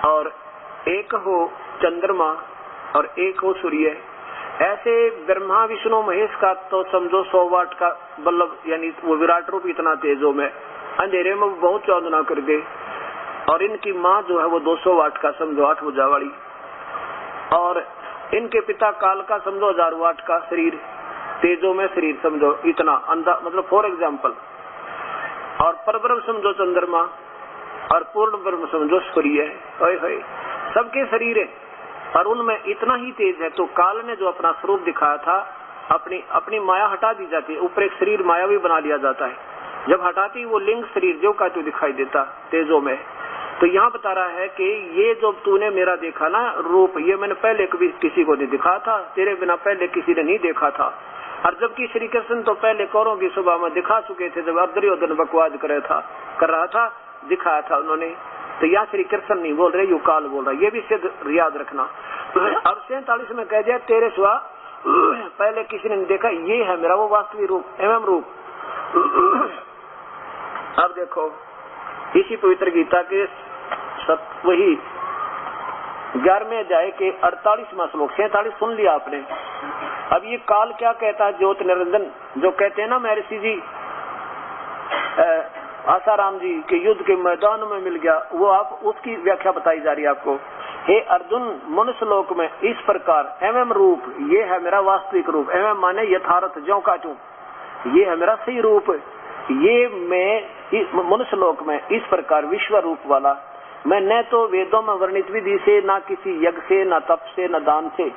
और एक हो चंद्रमा और एक हो सूर्य। ऐसे ब्रह्मा विष्णु महेश का तो समझो 100 वाट का बल्ब, यानी वो विराट रूप इतना तेजो में अंधेरे में बहुत चांदना कर दे। और इनकी माँ जो है वो 200 वाट का समझो 8 भुजा वाली, और इनके पिता काल का समझो 1000 वाट का शरीर, तेजो में शरीर समझो इतना अंधा, मतलब फॉर एग्जाम्पल। और परब्रह्म समझो चंद्रमा और पूर्ण ब्रह्म समझो सूर्य है। सबके शरीर है और उनमें इतना ही तेज है। तो काल ने जो अपना स्वरूप दिखाया था, अपनी माया हटा दी जाती है, ऊपर एक शरीर माया भी बना लिया जाता है। जब हटाती वो लिंग शरीर जो का तो दिखाई देता तेजों में। तो यहाँ बता रहा है कि ये जो तूने मेरा देखा ना रूप, ये मैंने पहले कभी किसी को नहीं दिखा था, तेरे बिना पहले किसी ने नहीं देखा था। और जबकि श्री कृष्ण तो पहले कौरों की सभा में दिखा चुके थे, जब दुर्योधन बकवाद कर रहा था दिखाया था उन्होंने। तो यहाँ श्री कृष्ण नहीं बोल रहे, यू काल बोल रहा, ये भी सिद्ध याद रखना। अब 47 में कह दिया तेरे सिवा पहले किसी ने नहीं देखा, ये है मेरा वो वास्तविक रूप एवं रूप। अब देखो इसी पवित्र गीता के वही 11वें अध्याय के 48वां श्लोक, 47 सुन लिया आपने। अब ये काल क्या कहता है, ज्योत निरंजन जो कहते हैं ना महर्षि जी आसाराम जी के युद्ध के मैदान में मिल गया, वो आप उसकी व्याख्या बताई जा रही है आपको। हे अर्जुन, मनुष्य लोक में इस प्रकार एवं रूप, ये है मेरा वास्तविक रूप। एवं माने यथार्थ, ज्यों का त्यों, ये है मेरा सही रूप। ये मैं मनुष्य लोक में इस प्रकार विश्व रूप वाला, मैं न तो वेदों में वर्णित विधि से, न किसी यज्ञ से, न तप से, न दान से,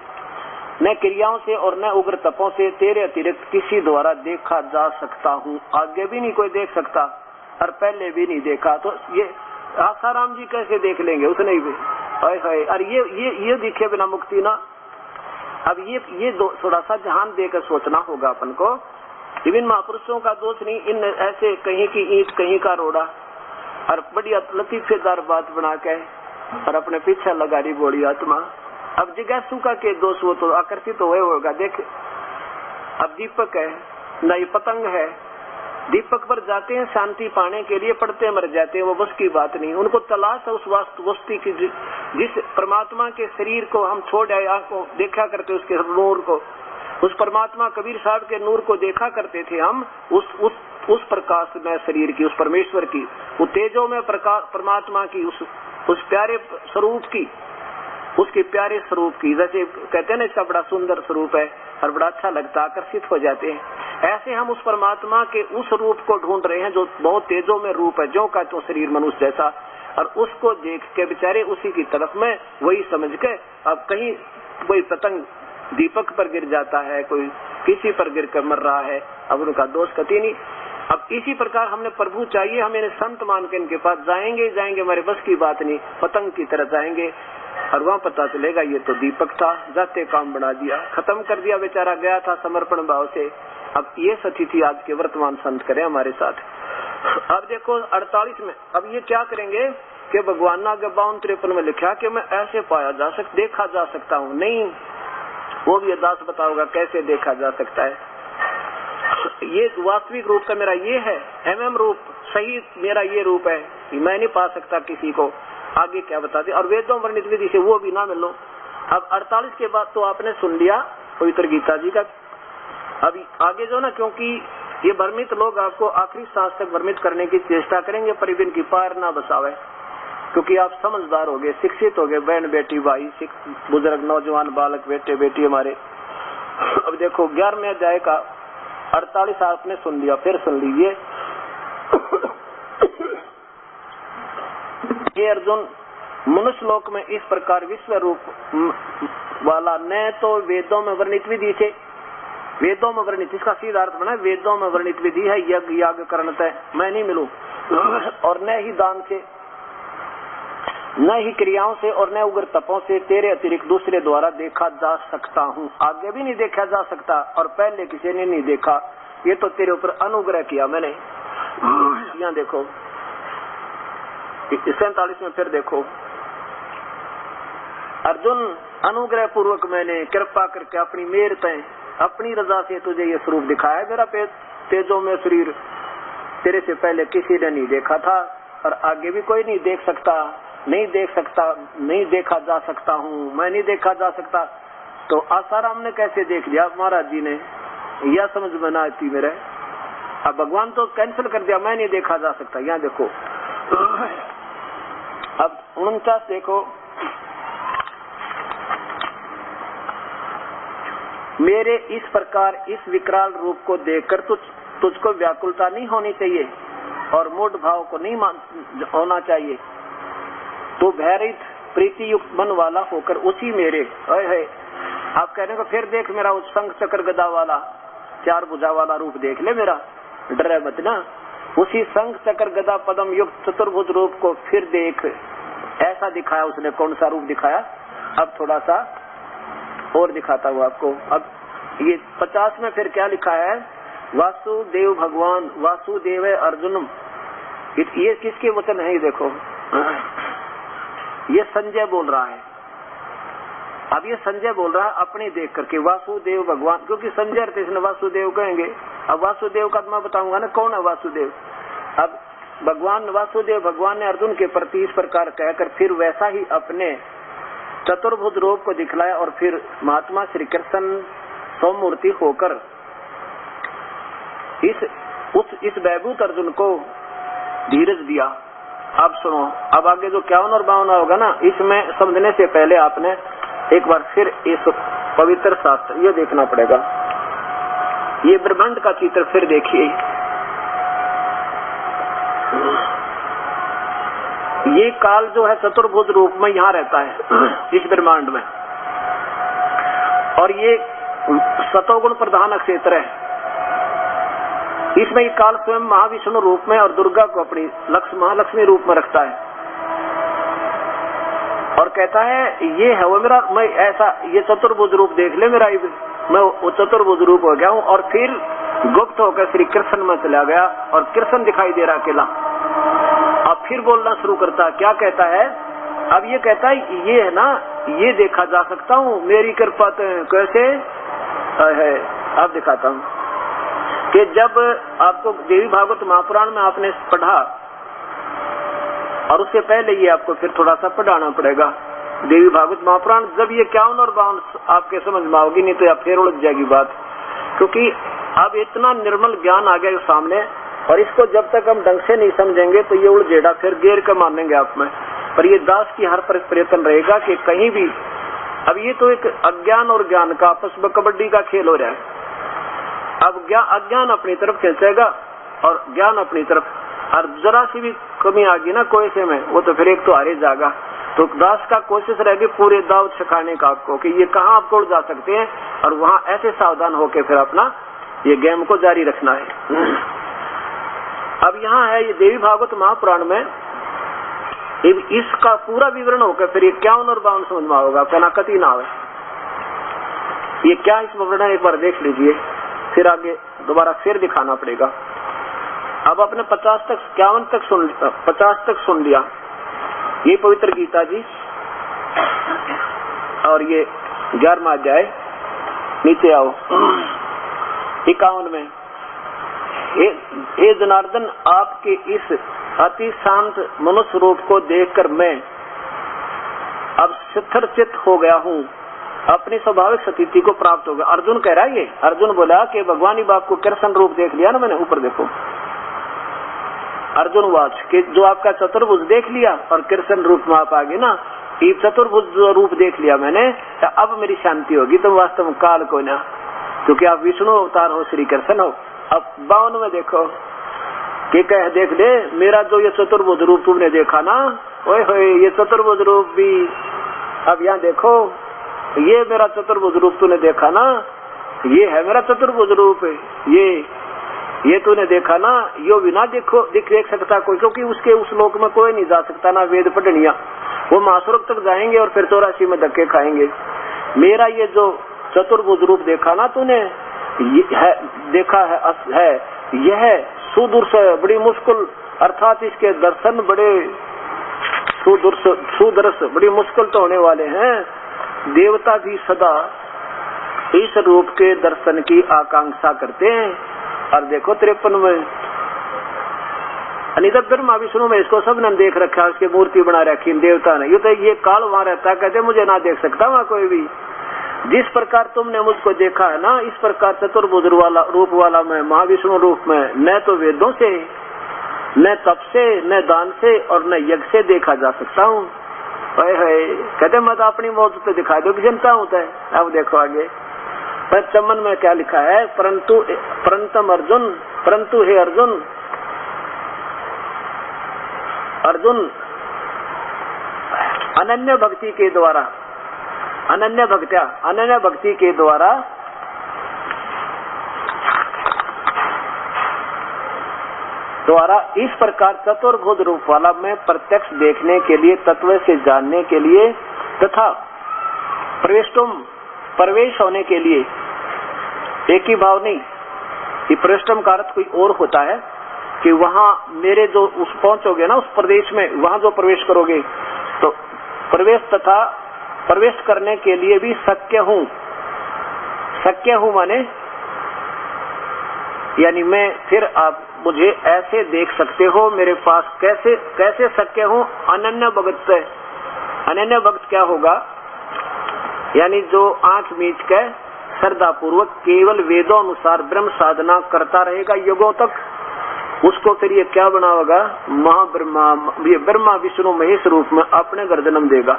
न क्रियाओं से और न उग्र तपों से तेरे अतिरिक्त किसी द्वारा देखा जा सकता हूँ। आगे भी नहीं कोई देख सकता और पहले भी नहीं देखा। तो ये आसाराम जी कैसे देख लेंगे, उसने भी और ये दिखे बिना मुक्ति ना। अब ये थोड़ा सा ध्यान देकर सोचना होगा अपन को। इन महापुरुषों का दोष नहीं, इन ऐसे कहीं की ईंट कहीं का रोड़ा और बढ़िया लतीफेदार बात बना के और अपने पीछे लगा रही बोली आत्मा। अब जिज्ञासु का के दोष, वो तो आकर्षित हुए होगा। देख अब दीपक है ना, ये पतंग है, दीपक पर जाते हैं शांति पाने के लिए, पड़ते मर जाते हैं, वो बस की बात नहीं। उनको तलाश है उस वस्तु की, जिस परमात्मा के शरीर को हम छोड़ आए, आंखों देखा करते उसके नूर को, उस परमात्मा कबीर साहब के नूर को देखा करते थे हम, उस प्रकाश में शरीर की, उस परमेश्वर की, उस तेजो में प्रकाश परमात्मा की, उस प्यारे स्वरूप की, उसके प्यारे स्वरूप की। जैसे कहते हैं ना इसका बड़ा सुंदर स्वरूप है और बड़ा अच्छा लगता, आकर्षित हो जाते हैं। ऐसे हम उस परमात्मा के उस रूप को ढूंढ रहे हैं जो बहुत तेजो में रूप है, जो का तो शरीर मनुष्य जैसा, और उसको देख के बेचारे उसी की तरफ में वही समझ के, अब कहीं कोई पतंग दीपक पर गिर जाता है, कोई किसी पर गिर कर मर रहा है, अब उनका दोष कति नहीं। अब इसी प्रकार हमने प्रभु चाहिए, हम इन्हें संत मान के इनके पास जाएंगे, हमारे बस की बात नहीं, पतंग की तरह जाएंगे और वहाँ पता चलेगा ये तो दीपक था, जाते काम बना दिया, खत्म कर दिया, बेचारा गया था समर्पण भाव से। अब ये स्थिति आज के वर्तमान संत करें हमारे साथ। अब देखो 48 में अब ये क्या करेंगे कि भगवान ने आगे 52-53 में लिखा कि मैं ऐसे देखा जा सकता हूँ। नहीं, वो भी दास बताओगा कैसे देखा जा सकता है। ये वास्तविक रूप का मेरा ये है, एवं रूप सही मेरा ये रूप है, मैं नहीं पा सकता किसी को। आगे क्या बताते, और वेदों वर्णित विधि से वो भी ना मिलो। अब 48 के बाद तो आपने सुन लिया पवित्र गीता जी का। अभी आगे जो ना, क्योंकि ये भ्रमित लोग आपको आखिरी सांस तक भ्रमित करने की चेष्टा करेंगे, पर इनकी पार ना बसावे, क्योंकि आप समझदार हो गए, शिक्षित हो गए, बहन बेटी भाई, बुजुर्ग नौजवान बालक बेटे बेटी हमारे। अब देखो 11वें अध्याय का 48 आपने सुन लिया, फिर सुन लीजिए। हे अर्जुन, मनुष्य लोक में इस प्रकार विश्व रूप वाला न तो वेदों में वर्णित विधि से, वेदों में वर्णित, इसका सीधा अर्थ बना वेदों में वर्णित विधि है यज्ञ याग करते मैं नहीं मिलूं, और न ही दान से, न ही क्रियाओं से और न उग्र तपों से तेरे अतिरिक्त दूसरे द्वारा देखा जा सकता हूँ। आगे भी नहीं देखा जा सकता और पहले किसी ने नहीं देखा, ये तो तेरे ऊपर अनुग्रह किया मैंने। यहाँ देखो 47 में फिर देखो, अर्जुन अनुग्रह पूर्वक मैंने कृपा करके अपनी मेर तय अपनी रजा से तुझे ये स्वरूप दिखाया। मेरा तेजो में शरीर तेरे से पहले किसी ने नहीं देखा था और आगे भी कोई नहीं देख सकता। नहीं देख सकता, नहीं देखा जा सकता हूँ, मैं नहीं देखा जा सकता। तो आसाराम ने कैसे देख लिया महाराज जी ने, यह समझ में ना आती मेरे। अब भगवान तो कैंसिल कर दिया, मैं नहीं देखा जा सकता। यहाँ देखो अब 49 देखो, मेरे इस प्रकार इस विकराल रूप को देखकर तुझको व्याकुलता नहीं होनी चाहिए और मूढ़ भाव को नहीं होना चाहिए। तो भयरहित प्रीति युक्त मन वाला होकर उसी मेरे है आप कहने को फिर देख मेरा उस शंख चक्र गदा वाला 4 भुजा वाला रूप देख ले मेरा, डरे मत ना। उसी शंख चक्र गदा पदम युक्त चतुर्भुज रूप को फिर देख। ऐसा दिखाया उसने। कौन सा रूप दिखाया? अब थोड़ा सा और दिखाता हूँ आपको। अब ये 50 में फिर क्या लिखा है? वासुदेव भगवान, वासुदेव अर्जुन। ये किसके वचन है? ये देखो, ये संजय बोल रहा है। अब ये संजय बोल रहा है अपनी देख करके, वासुदेव भगवान, क्योंकि संजय अर्थ इसने वासुदेव कहेंगे। अब वासुदेव का मैं बताऊंगा ना कौन है वासुदेव। अब भगवान वासुदेव भगवान ने अर्जुन के प्रति इस प्रकार कहकर फिर वैसा ही अपने चतुर्भुज रूप को दिखलाया और फिर महात्मा श्री कृष्ण सौमूर्ति होकर इस वैभूत अर्जुन को धीरज दिया। अब सुनो, अब आगे जो 51 और 52 होगा ना, इसमें समझने से पहले आपने एक बार फिर इस पवित्र शास्त्र ये देखना पड़ेगा। ये ब्रह्मांड का चित्र फिर देखिए। ये काल जो है चतुर्भुज रूप में यहाँ रहता है इस ब्रह्मांड में, और ये सतोगुण प्रधान क्षेत्र है। इसमें ये काल स्वयं महाविष्णु रूप में और दुर्गा को अपनी महालक्ष्मी रूप में रखता है और कहता है ये है वो मेरा, मैं ऐसा ये चतुर्भुज रूप देख ले मेरा, मैं वो चतुर्भुज रूप हो गया हूँ। और फिर गुप्त होकर श्री कृष्ण में चला गया और कृष्ण दिखाई दे रहा अकेला। अब फिर बोलना शुरू करता, क्या कहता है? अब ये कहता है ये है ना, ये देखा जा सकता हूँ मेरी कृपा। कैसे है? अब दिखाता हूँ कि जब आपको देवी भागवत महापुराण में आपने पढ़ा, और उससे पहले ये आपको फिर थोड़ा सा पढ़ाना पड़ेगा देवी भागवत महापुराण, जब ये 51 और 52 आपके समझ में आओगी, नहीं तो या फिर उलझ जाएगी बात। क्योंकि अब इतना निर्मल ज्ञान आ गया सामने, और इसको जब तक हम ढंग से नहीं समझेंगे तो ये उलझेगा, फिर गेर कर मानेंगे आप में। पर ये दास की हर प्रयत्न रहेगा कि कहीं भी, अब ये तो एक अज्ञान और ज्ञान का आपस में कबड्डी का खेल हो रहा है। अब अज्ञान अपनी तरफ खींचेगा और ज्ञान अपनी तरफ, और जरा सी भी कमी आ गई ना कोई से में, वो तो फिर एक तो हारे जाएगा। तो दास का कोशिश रहेगी पूरे दाव सिखाने का आपको कि ये कहाँ आप तोड़ जा सकते हैं, और वहाँ ऐसे सावधान होके फिर अपना ये गेम को जारी रखना है। अब यहाँ है ये देवी भागवत महापुराण में इसका पूरा विवरण होकर फिर ये 51 और 52 समझ में होगा, कहना कति ना हो। ये क्या इसमें वर्णन एक बार देख लीजिए, फिर आगे दोबारा फिर दिखाना पड़ेगा। अब आपने 50 तक 51 तक 50 तक सुन लिया, ये पवित्र गीता जी, और ये 11वां अध्याय। नीचे आओ 51 में, हे जनार्दन, आपके इस अति शांत मनुष्य रूप को देखकर मैं अब स्थिरचित्त हो गया हूँ, अपनी स्वाभाविक स्थिति को प्राप्त हो गया। अर्जुन कह रहा है ये, अर्जुन बोला कि भगवान ही बाप को कृष्ण रूप देख लिया ना मैंने, ऊपर देखो। अर्जुन वाच कि जो आपका चतुर्भुज देख लिया और कृष्ण रूप में आप आ गए ना, ये चतुर्भुज रूप देख लिया मैंने, तो अब मेरी शांति होगी। तुम वास्तव में काल को ना, क्योंकि आप विष्णु अवतार हो, श्री कृष्ण हो। अब 52 में देखो कि कह देख ले, मेरा जो ये चतुर्भुज रूप तुमने देखा ना, ओए होए ये चतुर्भुज रूप भी, अब यहाँ देखो ये मेरा चतुर्भुज रूप तूने देखा ना, ये है मेरा चतुर्भुज रूप, ये तूने देखा ना, यो भी ना देख सकता कोई, क्योंकि उसके उस लोक में कोई नहीं जा सकता ना वेद पढ़निया, वो महास्वर्ग तक जाएंगे और फिर 84 में धक्के खाएंगे। मेरा ये जो चतुर्भुज रूप देखा ना तूने, देखा है यह सुदूर से बड़ी मुश्किल, अर्थात इसके दर्शन बड़े सुदर्श बड़ी मुश्किल तो होने वाले हैं। देवता भी सदा इस रूप के दर्शन की आकांक्षा करते हैं। और देखो 53 में अनिता ब्रह्मा विष्णु में इसको सबने देख रखा, उसकी मूर्ति बना रखी देवता ने। ये काल वहां रहता, कहते मुझे ना देख सकता वहां कोई भी। जिस प्रकार तुमने मुझको देखा है ना, इस प्रकार चतुर्भुज रूप वाला मैं महाविष्णु रूप में न तो वेदों से, न तप से, न दान से और न यज्ञ से देखा जा सकता हूँ। कहते मत अपनी मौत तो दिखा दो कि जनता होता है। अब देखो आगे पर चमन में क्या लिखा है, परंतु अर्जुन, परंतु हे अर्जुन, अर्जुन अनन्य भक्ति के द्वारा, अनन्य भक्ति के द्वारा इस प्रकार चतुर्भुज रूप वाला मैं प्रत्यक्ष देखने के लिए, तत्व से जानने के लिए तथा प्रवेश होने के लिए, एक ही भाव नहीं, ये प्रवेशम का अर्थ कोई और होता है कि वहां मेरे जो उस पहुंचोगे ना उस प्रदेश में, वहां जो प्रवेश करोगे तो प्रवेश तथा प्रवेश करने के लिए भी शक्य हूँ। शक्य हूँ माने यानी मैं, फिर आप मुझे ऐसे देख सकते हो मेरे पास, कैसे शक्य हूँ। अनन्य भक्त, अनन्य भक्त क्या होगा, यानी जो आंख मीच के श्रद्धा पूर्वक केवल वेदों अनुसार ब्रह्म साधना करता रहेगा युगों तक, उसको फिर ये क्या बनाओगा, ब्रह्मा विष्णु महेश रूप में अपने घर जन्म देगा,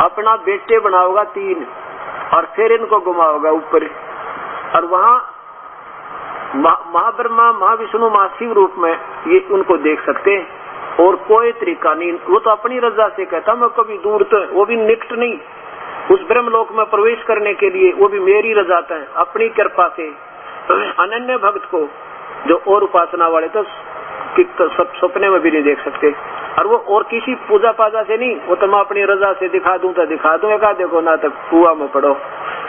अपना बेटे बनाओगा 3 और फिर इनको घुमाओगा ऊपर, और वहां महाब्रह्मा महाविष्णु महाशिव रूप में ये उनको देख सकते हैं। और कोई तरीका नहीं, वो तो अपनी रजा से कहता मैं कभी दूर तो, वो भी निकट नहीं, उस ब्रह्मलोक में प्रवेश करने के लिए वो भी मेरी रजा है, अपनी कृपा से। अनन्य भक्त को जो और उपासना वाले तो सब सपने में भी नहीं देख सकते, और वो और किसी पूजा पाजा से नहीं, वो तो मैं अपनी रजा से दिखा दूं तो दिखा दूं, कहा देखो ना तक कुआ में पड़ो,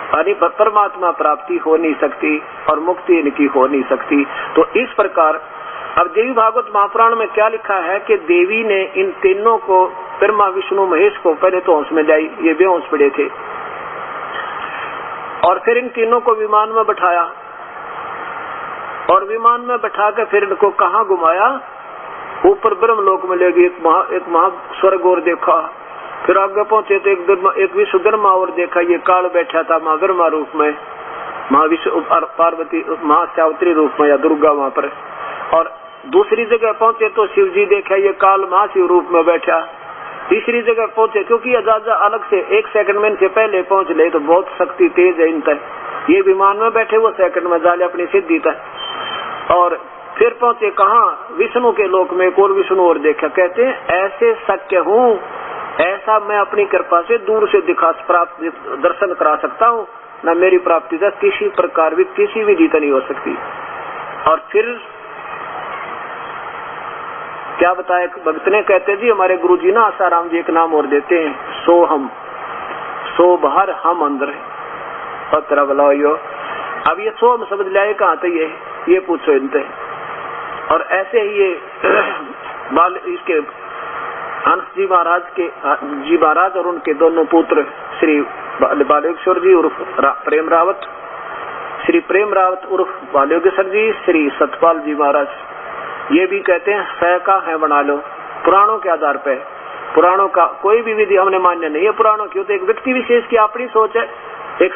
यानी परमात्मा प्राप्ति हो नहीं सकती और मुक्ति इनकी हो नहीं सकती। तो इस प्रकार अब देवी भागवत महापुराण में क्या लिखा है कि देवी ने इन तीनों को, ब्रह्मा विष्णु महेश को पहले तो हंस में लाई, ये बेहोश पड़े थे, और फिर इन तीनों को विमान में बैठाया और विमान में बैठा के फिर इनको कहाँ घुमाया, ऊपर ब्रह्मलोक में ले गए, एक महा स्वर्ग और देखा, फिर आगे पहुंचे तो एक विश्वकर्मा और देखा, ये काल बैठा था माँ ब्रह्मा रूप में, महाविष्णु पार्वती महासावित्री रूप में या दुर्गा वहां पर, और दूसरी जगह पहुंचे तो शिव जी देखा, ये काल महाशिव रूप में बैठा, तीसरी जगह पहुंचे क्योंकि अजाजा अलग से 1 सेकंड में इनसे पहले पहुंच ले तो बहुत शक्ति तेज है इन तक, ये विमान में बैठे वो सेकंड में जाले अपनी सिद्धि तक, और फिर पहुंचे कहा विष्णु के लोक में, एक और विष्णु और देखा, कहते हैं ऐसे शक्य हूँ, ऐसा मैं अपनी कृपा से दूर से दिखा प्राप्त दर्शन करा सकता हूँ, न मेरी प्राप्ति तक किसी प्रकार भी किसी भी रीत नहीं हो सकती। और फिर क्या बताया भक्त ने, कहते जी हमारे गुरुजी ना आसाराम जी एक नाम और देते हैं, सोहम, सो बाहर हम अंदर, पत्र बुलाओ। अब ये सोम शब्द लाए कहाँ थे, ये पूछो इनसे। और ऐसे ही ये इसके हंस जी महाराज और उनके दोनों पुत्र श्री बालेश्वर जी उर्फ प्रेम रावत, श्री प्रेम रावत उर्फ बालेश्वर जी, श्री सतपाल जी महाराज, ये भी कहते हैं सह का है बना लो, पुराणों के आधार पे। पुराणों का कोई भी विधि हमने मान्य नहीं है पुराणों की, तो एक व्यक्ति विशेष की अपनी सोच है, एक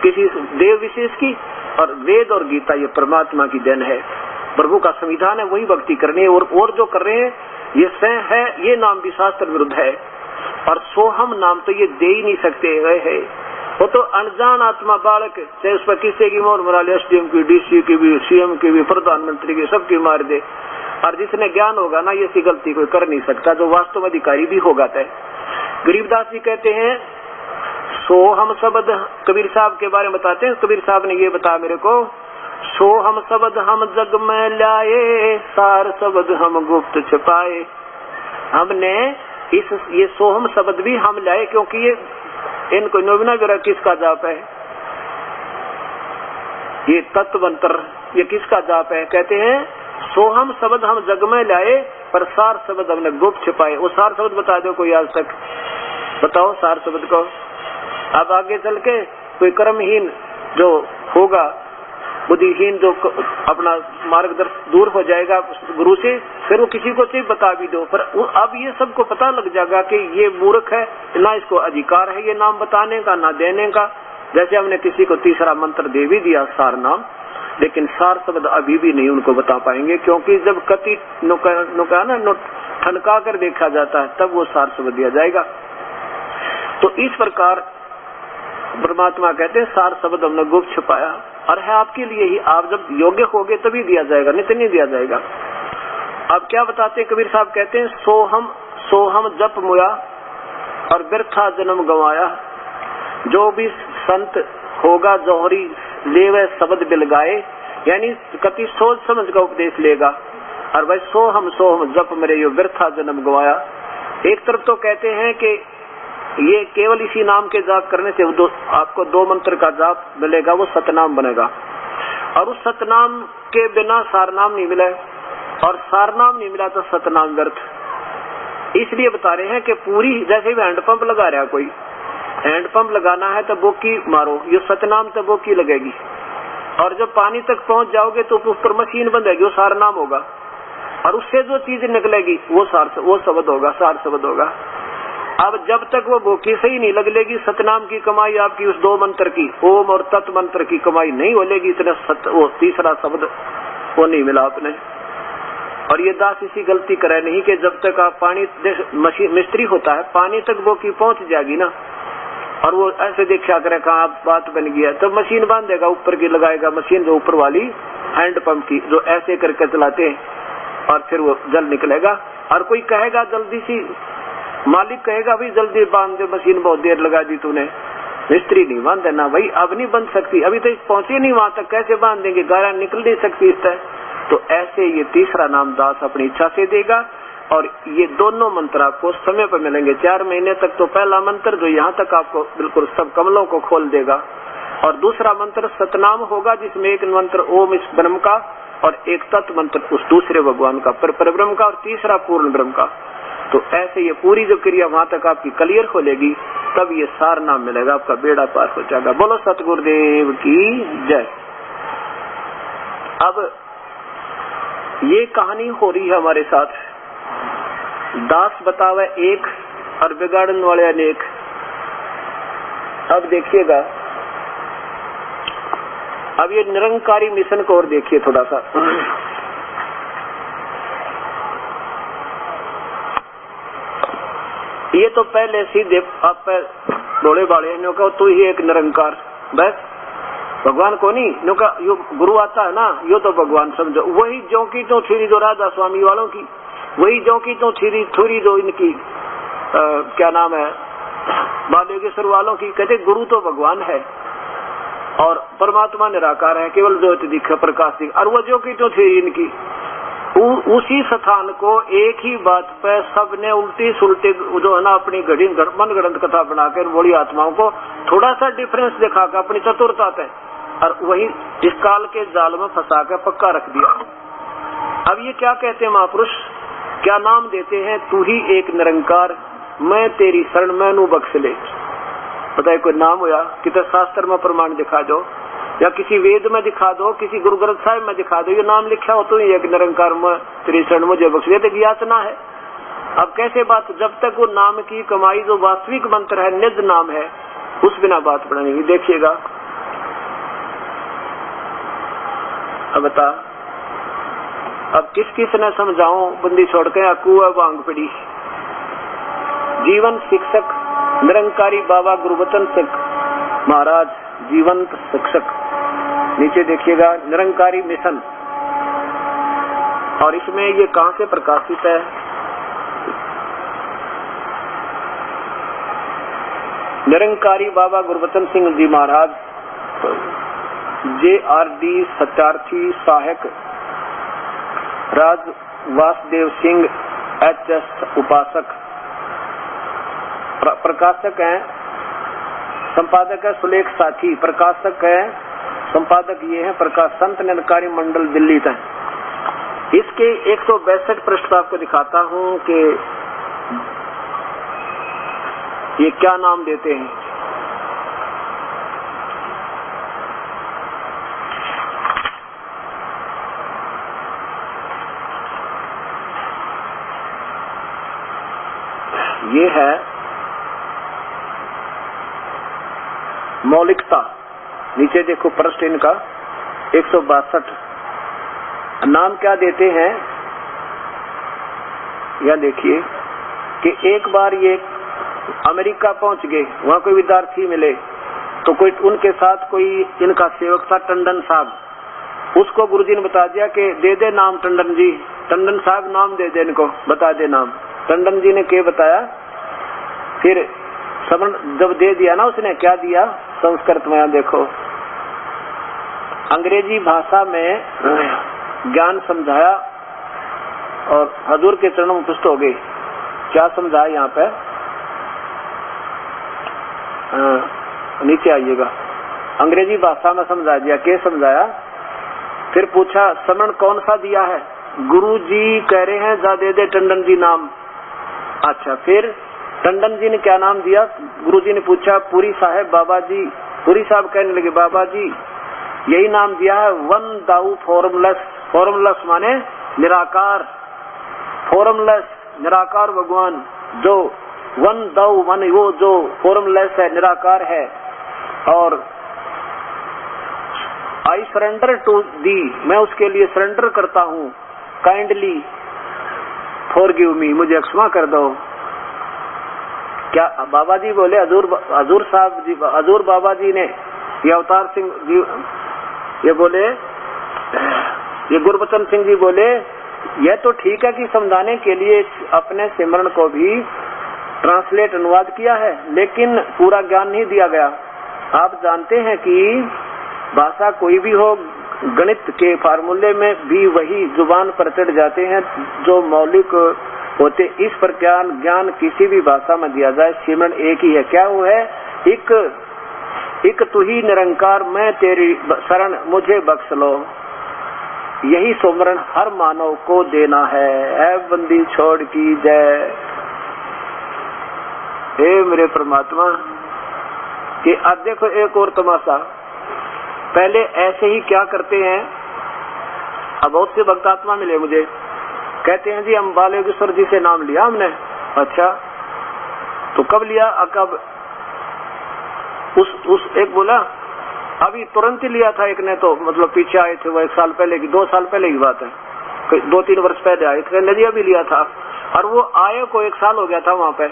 किसी देव विशेष की, और वेद और गीता ये परमात्मा की देन है, प्रभु का संविधान है, वही भक्ति करनी है। और जो कर रहे हैं ये सह है, ये नाम भी शास्त्र विरुद्ध है, और सोहम नाम तो ये दे ही नहीं सकते है। वो तो अनजान आत्मा बालक, चाहे उस पर किसी की मोर मरा ले, एसडीएम की, डीसी की भी, सीएम की भी, प्रधानमंत्री की, सबकी मार दे, और जिसने ज्ञान होगा ना ये सी गलती कोई कर नहीं सकता, जो वास्तव में अधिकारी भी होगा। गरीबदास जी कहते हैं सोहम शब्द, कबीर साहब के बारे में बताते हैं, कबीर साहब ने ये बताया मेरे को, सोहम शब्द हम जग में लाए, सार शब्द हम गुप्त छुपाए। हमने ये सोहम शब्द भी हम लाए, क्योंकि ये इनको नोबिना विरा किसका जाप है, ये तत्वंतर ये किसका जाप है। कहते हैं सोहम शब्द हम जग में लाए, पर सार शब्द हमने गुप्त छुपाए। वो सार शब्द बता दो कोई आज तक, बताओ सार शब्द को। अब आगे चल के कोई कर्महीन जो होगा बुद्धिहीन जो अपना मार्गदर्शन दूर हो जाएगा गुरु से, फिर वो किसी को चाहिए बता भी दो, पर अब ये सबको पता लग जाएगा कि ये मूर्ख है, ना इसको अधिकार है ये नाम बताने का ना देने का। जैसे हमने किसी को तीसरा मंत्र दे भी दिया सार नाम, लेकिन सार शब्द अभी भी नहीं उनको बता पाएंगे, क्योंकि जब कति ठनका कर देखा जाता है तब वो सार शब्द दिया जाएगा। तो इस प्रकार परमात्मा कहते हैं सार शब्द हमने गुप्त छुपाया और है आपके लिए ही, आप जब योग्य होगे तभी दिया जाएगा, नहीं तो नहीं दिया जाएगा। अब क्या बताते कबीर साहब कहते हैं, सोहम जप मुया और व्यर्था जन्म गंवाया, जो भी संत होगा जौहरी लेवे शब्द बिलगाए, यानी कति सोच समझ का उपदेश लेगा, और भाई सोहम जप मेरे यो व्यर्था जन्म गंवाया। एक तरफ तो कहते हैं कि ये केवल इसी नाम के जाप करने से आपको 2 मंत्र का जाप मिलेगा, वो सतनाम बनेगा, और उस सतनाम के बिना सारनाम नहीं मिला, और सारनाम नहीं मिला तो सतनाम व्यर्थ। इसलिए बता रहे हैं कि पूरी, जैसे भी हैंडपंप लगा रहा कोई, हैंडपंप लगाना है तो बोकी मारो, ये सतनाम तो बोकी लगेगी, और जब पानी तक पहुंच जाओगे तो उस पर मशीन बंधेगी, वो सारनाम होगा, और उससे जो चीज निकलेगी वो शब्द होगा, सार शब्द होगा। अब जब तक वो बोकी सही नहीं लगेगी, सतनाम की कमाई आपकी उस 2 मंत्र की, ओम और तत् मंत्र की कमाई नहीं होगी, इतना वो तीसरा शब्द वो नहीं मिला आपने। और ये दास इसी गलती करे नहीं कि जब तक आप पानी, मिस्त्री होता है, पानी तक बोकी पहुंच जाएगी ना, और वो ऐसे देखा करे कहाँ बात बन गया, तब मशीन बांध देगा, ऊपर की लगाएगा मशीन, जो ऊपर वाली हैंड पंप की, जो ऐसे करके चलाते हैं, और फिर वो जल निकलेगा। और कोई कहेगा जल्दी सी, मालिक कहेगा भाई जल्दी बांध दे, मशीन बहुत देर लगा दी तूने, मिस्त्री नहीं बांध देना भाई, अब नहीं बंध सकती, अभी तो पहुंचे नहीं वहां तक, कैसे बांध देंगे, गारा निकल नहीं सकती इस तरह। तो ऐसे ये तीसरा नाम दास अपनी इच्छा से देगा, और ये दोनों मंत्र आपको समय पर मिलेंगे 4 महीने तक। तो पहला मंत्र जो यहाँ तक आपको बिल्कुल सब कमलों को खोल देगा, और दूसरा मंत्र सतनाम होगा, जिसमें एक मंत्र ओम इस ब्रह्म का, और एक तत्व मंत्र उस दूसरे भगवान का, पर ब्रह्म का, और तीसरा पूर्ण ब्रह्म का। तो ऐसे ये पूरी जो क्रिया वहां तक आपकी क्लियर खोलेगी, तब ये सार नाम मिलेगा, आपका बेड़ा पार हो जाएगा। बोलो सतगुरुदेव की जय। अब ये कहानी हो रही है हमारे साथ, दास बतावे एक और बिगाड़न वाले अनेक। अब देखिएगा, अब ये निरंकारी मिशन को और देखिए थोड़ा सा। ये तो पहले सीधे आप भोले भाले नो का तू ही एक निरंकार, बस भगवान को नहीं नो का, यो गुरु आता है ना, यो तो भगवान समझो। वही जो की तो थीरी जो राधा स्वामी वालों की, वही जो की तो थोड़ी जो इनकी क्या नाम है बालेश्वर वालों की, कहते गुरु तो भगवान है और परमात्मा निराकार है, केवल ज्योति दिख प्रकाश दिख। और वो जो की तो थी इनकी, उसी स्थान को एक ही बात पे सबने उल्टी सुलटी जो है ना अपनी घड़ी मन गढ़ंत कथा बनाकर बोली आत्माओं को थोड़ा सा डिफरेंस दिखाकर अपनी चतुरता है, और वही इस काल के जाल में फंसा कर पक्का रख दिया। अब ये क्या कहते हैं महापुरुष, क्या नाम देते हैं, तू ही एक निरंकार, मैं तेरी शरण मैनू बख्श ले। बताए कोई नाम होया, कितने शास्त्र में प्रमाण दिखा दो, या किसी वेद में दिखा दो, किसी गुरु ग्रंथ साहिब में दिखा दो, ये नाम लिखा हो तो ही एक निरंकार में तेरी शरण मुझे बख्श ले, तो यातना है। अब कैसे बात, जब तक वो नाम की कमाई जो वास्तविक मंत्र है, निज नाम है, उस बिना बात बढ़ाएंगे। देखिएगा अब बता, अब किस किस ने समझाऊं, बंदी छोड़ के अकुआ बांग पड़ी। जीवन शिक्षक निरंकारी बाबा गुरुवचन सिंह महाराज जीवंत शिक्षक, नीचे देखिएगा निरंकारी मिशन, और इसमें ये कहां से प्रकाशित है, निरंकारी बाबा गुरुवचन सिंह जी महाराज, JRD सत्यार्थी सहायक, राज वासुदेव सिंह HS उपासक, प्रकाशक हैं, संपादक है सुलेख साथी, प्रकाशक है संपादक ये है प्रकाश संत निरंकारी मंडल दिल्ली तक। इसके 162 पृष्ठ आपको दिखाता हूं कि ये क्या नाम देते हैं। ये है मौलिकता। नीचे देखो प्रश्न इनका 162। नाम क्या देते हैं? या देखिए कि एक बार ये अमेरिका पहुंच गए, वहां कोई विद्यार्थी मिले तो कोई उनके साथ कोई इनका सेवक था टंडन साहब, उसको गुरुजी ने बता दिया कि दे दे नाम टंडन जी। टंडन साहब नाम दे दे, इनको बता दे नाम। टंडन जी ने क्या बताया? फिर समन जब दे दिया ना, उसने क्या दिया संस्कृत में, यहाँ देखो अंग्रेजी भाषा में ज्ञान समझाया और हजूर के चरणों में पुष्ट हो गई। क्या समझाया यहाँ पे? नीचे आइएगा, अंग्रेजी भाषा में समझा दिया। क्या समझाया? फिर पूछा समन कौन सा दिया है? गुरु जी कह रहे हैं जा दे दे टंडन जी नाम। अच्छा, फिर टंडन जी ने क्या नाम दिया? गुरु जी ने पूछा पुरी साहब बाबा जी। पुरी साहब कहने लगे बाबा जी यही नाम दिया है, वन दाऊ फॉर्मलेस। फॉर्मलेस माने निराकार, फॉर्मलेस निराकार भगवान, जो वन दाऊ माने वो जो फॉर्मलेस है, निराकार है। और आई सरेंडर टू दी, मैं उसके लिए सरेंडर करता हूँ। काइंडली फॉरगिव मी, मुझे क्षमा कर दो। क्या बाबा जी बोले? हजूर साहब जी, हजूर बाबा जी ने, ये अवतार सिंह जी ये बोले, ये गुरबचन सिंह जी बोले यह तो ठीक है कि समझाने के लिए अपने सिमरन को भी ट्रांसलेट अनुवाद किया है, लेकिन पूरा ज्ञान नहीं दिया गया। आप जानते हैं कि भाषा कोई भी हो, गणित के फार्मूले में भी वही जुबान पर चढ़ जाते हैं जो मौलिक होते। इस प्रकार ज्ञान किसी भी भाषा में दिया जाए, सिमरन एक ही है। क्या वो है? एक तू ही निरंकार, मैं तेरी शरण, मुझे बख्श लो। यही सुमरन हर मानव को देना है। ऐ बंदी छोड़ की जय। हे मेरे परमात्मा, कि अब देखो एक और तमाशा। पहले ऐसे ही क्या करते हैं, अब बहुत से भक्तात्मा मिले मुझे, कहते हैं जी हम बालेश्वर जी से नाम लिया हमने। अच्छा, तो कब लिया? कब? उस एक बोला अभी तुरंत ही लिया था एक ने, तो मतलब पीछे आए थे वो 1 साल पहले की, 2 साल पहले की बात है, 2-3 वर्ष पहले आए थे, नदी अभी लिया था। और वो आए को 1 साल हो गया था वहां पे।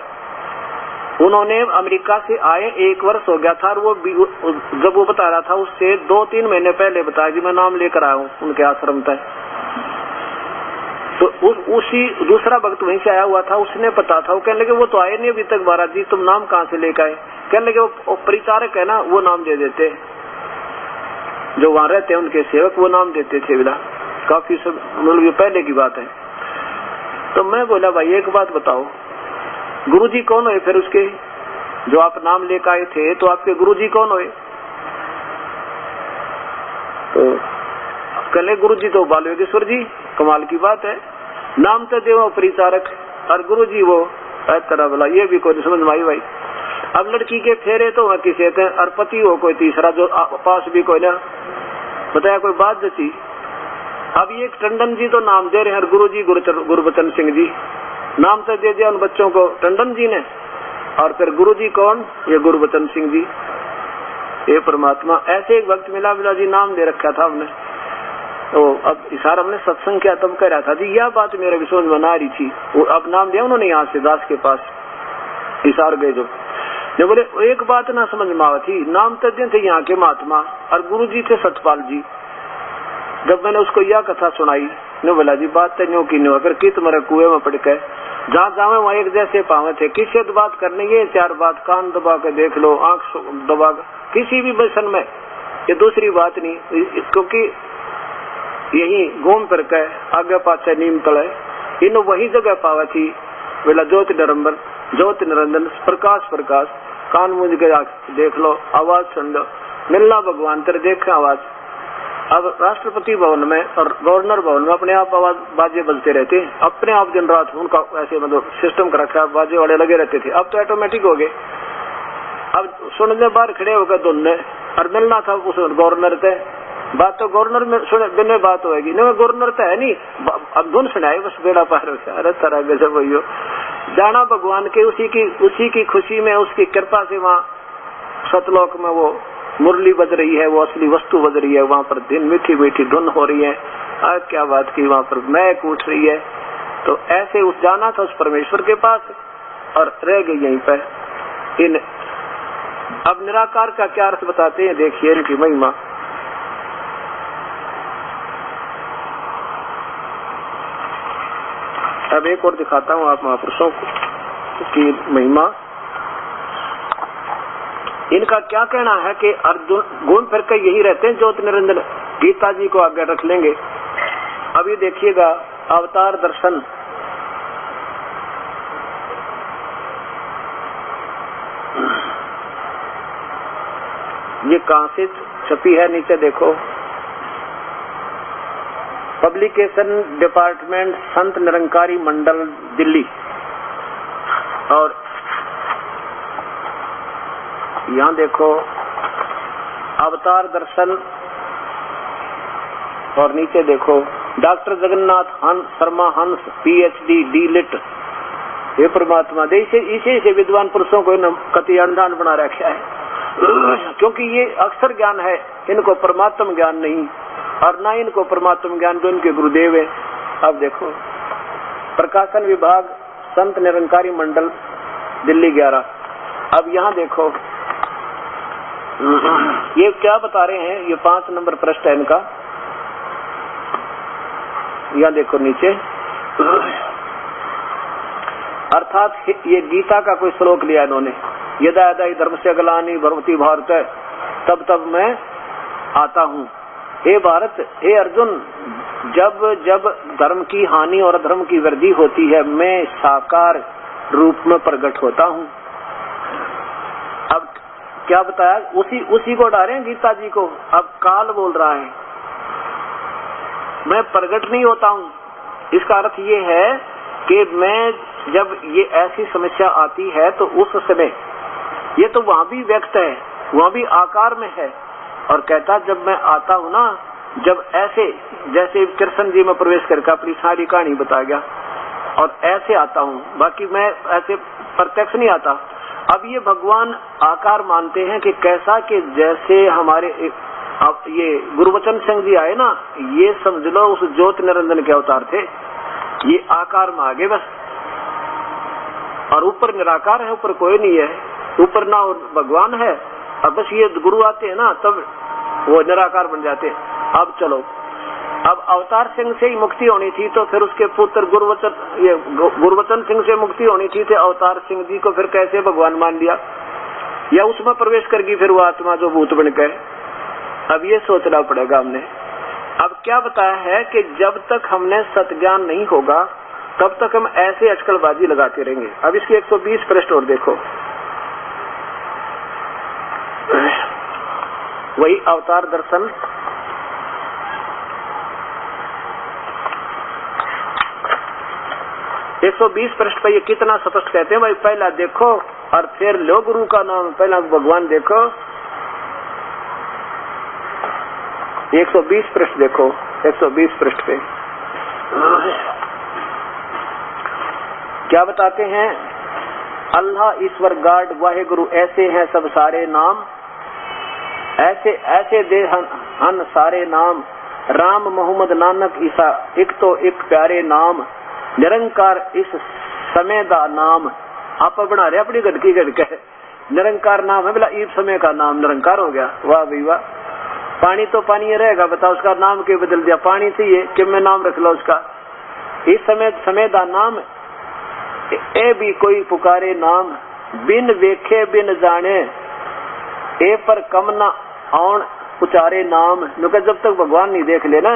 उन्होंने अमेरिका से आए 1 वर्ष हो गया था। और वो जब वो बता रहा था उससे 2-3 महीने पहले बताया कि मैं नाम लेकर आया हूँ उनके आश्रम तक। तो उसी दूसरा भक्त वहीं से आया हुआ था, उसने पता था। वो कहने लगे वो तो आए नहीं अभी तक महाराज जी, तुम नाम कहाँ से लेकर आए? कहने लगे वो परिचारक है ना, वो नाम दे देते, जो वहां रहते हैं उनके सेवक, वो नाम देते थे। बिना काफी सब मतलब ये पहले की बात है। तो मैं बोला भाई एक बात बताओ, गुरुजी कौन हुए फिर उसके, जो आप नाम लेकर आए थे, तो आपके गुरुजी कौन हुए? तो कले गुरुजी तो बालयोगेश्वर जी। कमाल की बात है, नाम तो देवो परिचारक और गुरुजी वो तरह बोला। ये भी कोई समझ में आई भाई। अब लड़की के फेरे तो वह किसी के, और पति हो कोई तीसरा जो पास भी कोई ना बताया, कोई बात जची। अब ये टंडन जी तो नाम दे रहे हैं, गुरु जी गुरबचन सिंह जी नाम तो दे दिया उन बच्चों को टंडन जी ने, और फिर गुरु जी कौन? ये गुरबचन सिंह जी। ये परमात्मा, ऐसे एक वक्त मिला जी नाम दे रखा था हमने। तो अब इशारा हमने सत्संग किया तब कह रहा था जी यह बात मेरे विश्वास में बना रही थी। वो अब नाम दिया उन्होंने यहाँ से दास के पास इशार गए जो बोले एक बात ना समझ में आवा थी, नाम तो दिए थे यहाँ के महात्मा और गुरु जी थे सतपाल जी। जब मैंने उसको यह कथा सुनाई ने बोला जी बात तो न्यू की न्यू, फिर कित मरे कुएं में पड़ गए, जहाँ जावे वहाँ एक जैसे पावे थे। किसी तो बात करने ये 4 बात, कान दबा के देख लो, आंख दबा किसी भी बसन में, ये दूसरी बात नहीं, क्योंकि यही घूम फिर के आगे पाछे नीम तले इन वही जगह पावा थी। बोला ज्योति निरंबर ज्योति निरंजन प्रकाश प्रकाश, कान मुझ के देख लो, आवाज सुन लो, मिलना भगवान तेरे देखे आवाज। अब राष्ट्रपति भवन में और गवर्नर भवन में अपने आप आवाज बाजे बजते रहते, अपने आप दिन रात उनका ऐसे मतलब सिस्टम कर रखा, बाजे वाले लगे रहते थे। अब तो ऑटोमेटिक हो गए। अब सुनने बाहर खड़े हो गए दोनों, और मिलना था उस गवर्नर से, बात तो गवर्नर में सुने बिना बात होगी नहीं, गवर्नर तो है नहीं, अब धुन सुनाई बस बेड़ा पार हो गया। अरे तरह गजब भैया, जाना भगवान के उसी की खुशी में, उसकी कृपा से वहाँ सतलोक में वो मुरली बज रही है, वो असली वस्तु बज रही है, वहाँ पर दिन मीठी मीठी धुन हो रही है। क्या बात की, वहाँ पर महक उठ रही है। तो ऐसे उस जाना था उस परमेश्वर के पास और रह गई यहीं पर। इन अब निराकार का क्या अर्थ बताते हैं, देखिए इनकी महिमा। अब एक और दिखाता हूँ आप महापुरुषों की महिमा। इनका क्या कहना है कि अर्जुन घूम फिर के यही रहते हैं ज्योति निरंजन। गीता जी को आगे रख लेंगे। अभी देखिएगा अवतार दर्शन, ये कहां से छपी है, नीचे देखो, पब्लिकेशन डिपार्टमेंट संत निरंकारी मंडल दिल्ली। और यहाँ देखो अवतार दर्शन, और नीचे देखो डॉक्टर जगन्नाथ शर्मा हंस PhD D.Litt। ये परमात्मा दे, इसे से विद्वान पुरुषों को कति अनजान बना रखा है, क्योंकि ये अक्षर ज्ञान है, इनको परमात्म ज्ञान नहीं, और ना इनको परमात्म ज्ञान जो इनके गुरुदेव है। अब देखो प्रकाशन विभाग संत निरंकारी मंडल दिल्ली 11। अब यहाँ देखो ये क्या बता रहे हैं, ये 5 नंबर पृष्ठ है इनका। यहाँ देखो नीचे, अर्थात ये गीता का कोई श्लोक लिया इन्होंने, यदा यदा धर्म से ग्लानि भवति भारत तब तब मैं आता हूँ। हे भारत, हे अर्जुन, जब जब धर्म की हानि और धर्म की वृद्धि होती है, मैं साकार रूप में प्रकट होता हूँ। अब क्या बताया, उसी को डाले हैं गीता जी को। अब काल बोल रहा है मैं प्रकट नहीं होता हूँ। इसका अर्थ ये है कि मैं जब ये ऐसी समस्या आती है तो उस समय ये तो वहां भी व्यक्त है, वहां भी आकार में है, और कहता जब मैं आता हूँ ना, जब ऐसे जैसे कृष्ण जी में प्रवेश करके अपनी सारी कहानी बता गया, और ऐसे आता हूँ, बाकी मैं ऐसे प्रत्यक्ष नहीं आता। अब ये भगवान आकार मानते हैं कि कैसा, कि जैसे हमारे अब ये गुरुवचन सिंह जी आए ना, ये समझ लो उस ज्योति निरंजन के अवतार थे, ये आकार में आगे बस, और ऊपर निराकार है, ऊपर कोई नहीं है, ऊपर ना भगवान है, अब बस ये गुरु आते हैं ना तब वो निराकार बन जाते हैं। अब चलो, अब अवतार सिंह से ही मुक्ति होनी थी, तो फिर उसके पुत्र गुरुवचन सिंह से मुक्ति होनी थी, तो अवतार सिंह जी को फिर कैसे भगवान मान लिया, या उसमें प्रवेश कर गई फिर वो आत्मा जो भूत बन गए। अब ये सोचना पड़ेगा हमने। अब क्या बताया है कि जब तक हमने सत्ज्ञान नहीं होगा तब तक हम ऐसे अटकलबाजी लगाते रहेंगे। अब इसकी 120 पृष्ठ और देखो, वही अवतार दर्शन, एक 120 पृष्ठ पर ये कितना स्पष्ट कहते हैं, भाई पहला देखो और फिर लो गुरु का नाम, पहला भगवान देखो। 120 पृष्ठ देखो, 120 पृष्ठ पे क्या बताते हैं, अल्लाह ईश्वर गाड वाहे गुरु ऐसे हैं सब सारे नाम, ऐसे ऐसे दे हन सारे नाम, राम मोहम्मद नानक ईसा एक तो एक प्यारे नाम, निरंकार इस समय दा नाम। आप बना रहे अपनी गटकी गटके, निरंकार नाम है, बोला इस समय का नाम निरंकार हो गया। वाह भाई वाह, पानी तो पानी रहेगा, बताओ उसका नाम क्यों बदल दिया, पानी से ये कि मैं नाम रख लो उसका। इस समय दा नाम, ए भी कोई पुकारे नाम, बिन वेखे बिन जाने, ए पर कम न आउन उचारे नाम। क्योंकि जब तक भगवान नहीं देख लेना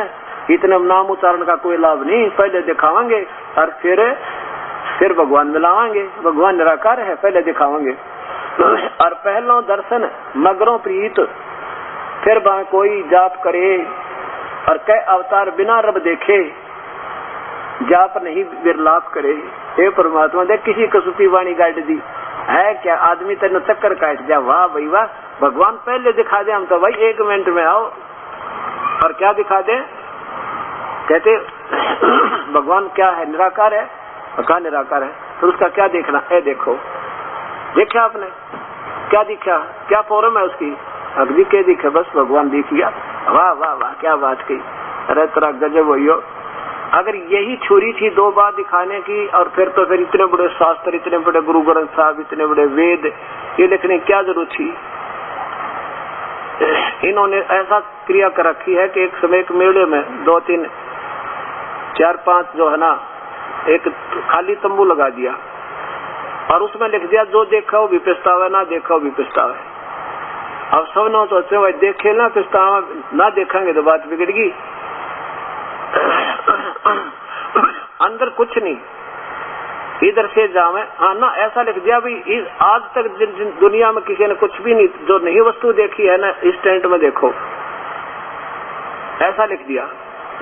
इतने नाम उच्चारण का कोई लाभ नहीं, पहले दिखावांगे और फिर भगवान मिलावांगे। भगवान निराकार है, पहले दिखावांगे। और पहलो दर्शन मगरों प्रीत, फिर वहां कोई जाप करे, और कई अवतार बिना रब देखे, जाप नहीं विरलाप करे। हे परमात्मा दे किसी कसुती वाणी गाइड दी है क्या, आदमी तेन चक्कर काट जा। वाह भाई वाह, भगवान पहले दिखा दे, हम तो भाई 1 मिनट में आओ। और क्या दिखा दे, कहते भगवान क्या है, निराकार है। कहा निराकार है, फिर उसका क्या देखना, ए देखो, देखा आपने क्या दिखा, क्या फॉर्म है उसकी, अगली के दिखे, बस भगवान दिख गया, वाह वाह वाह क्या बात की, अरे तेरा गजब हो। अगर यही छुरी थी 2 बात दिखाने की, और फिर तो फिर इतने बड़े शास्त्र, इतने बड़े गुरु ग्रंथ साहब, इतने बड़े वेद ये लिखने की क्या जरूरत थी। इन्होंने ऐसा क्रिया कर रखी है कि एक समय एक मेले में 2, 3, 4, 5 जो है ना, एक खाली तंबू लगा दिया और उसमें लिख दिया जो देखा वो भी पछतावा, ना देखा वो भी पछतावा। अब सब ने सोचे भाई देखे ना पछतावा, ना देखेंगे तो बात बिगड़गी। अंदर कुछ नहीं, इधर से जावे, हाँ ना, ऐसा लिख दिया भाई आज तक जिन दुनिया में किसी ने कुछ भी नहीं, जो नहीं वस्तु देखी है ना, इस टेंट में देखो, ऐसा लिख दिया।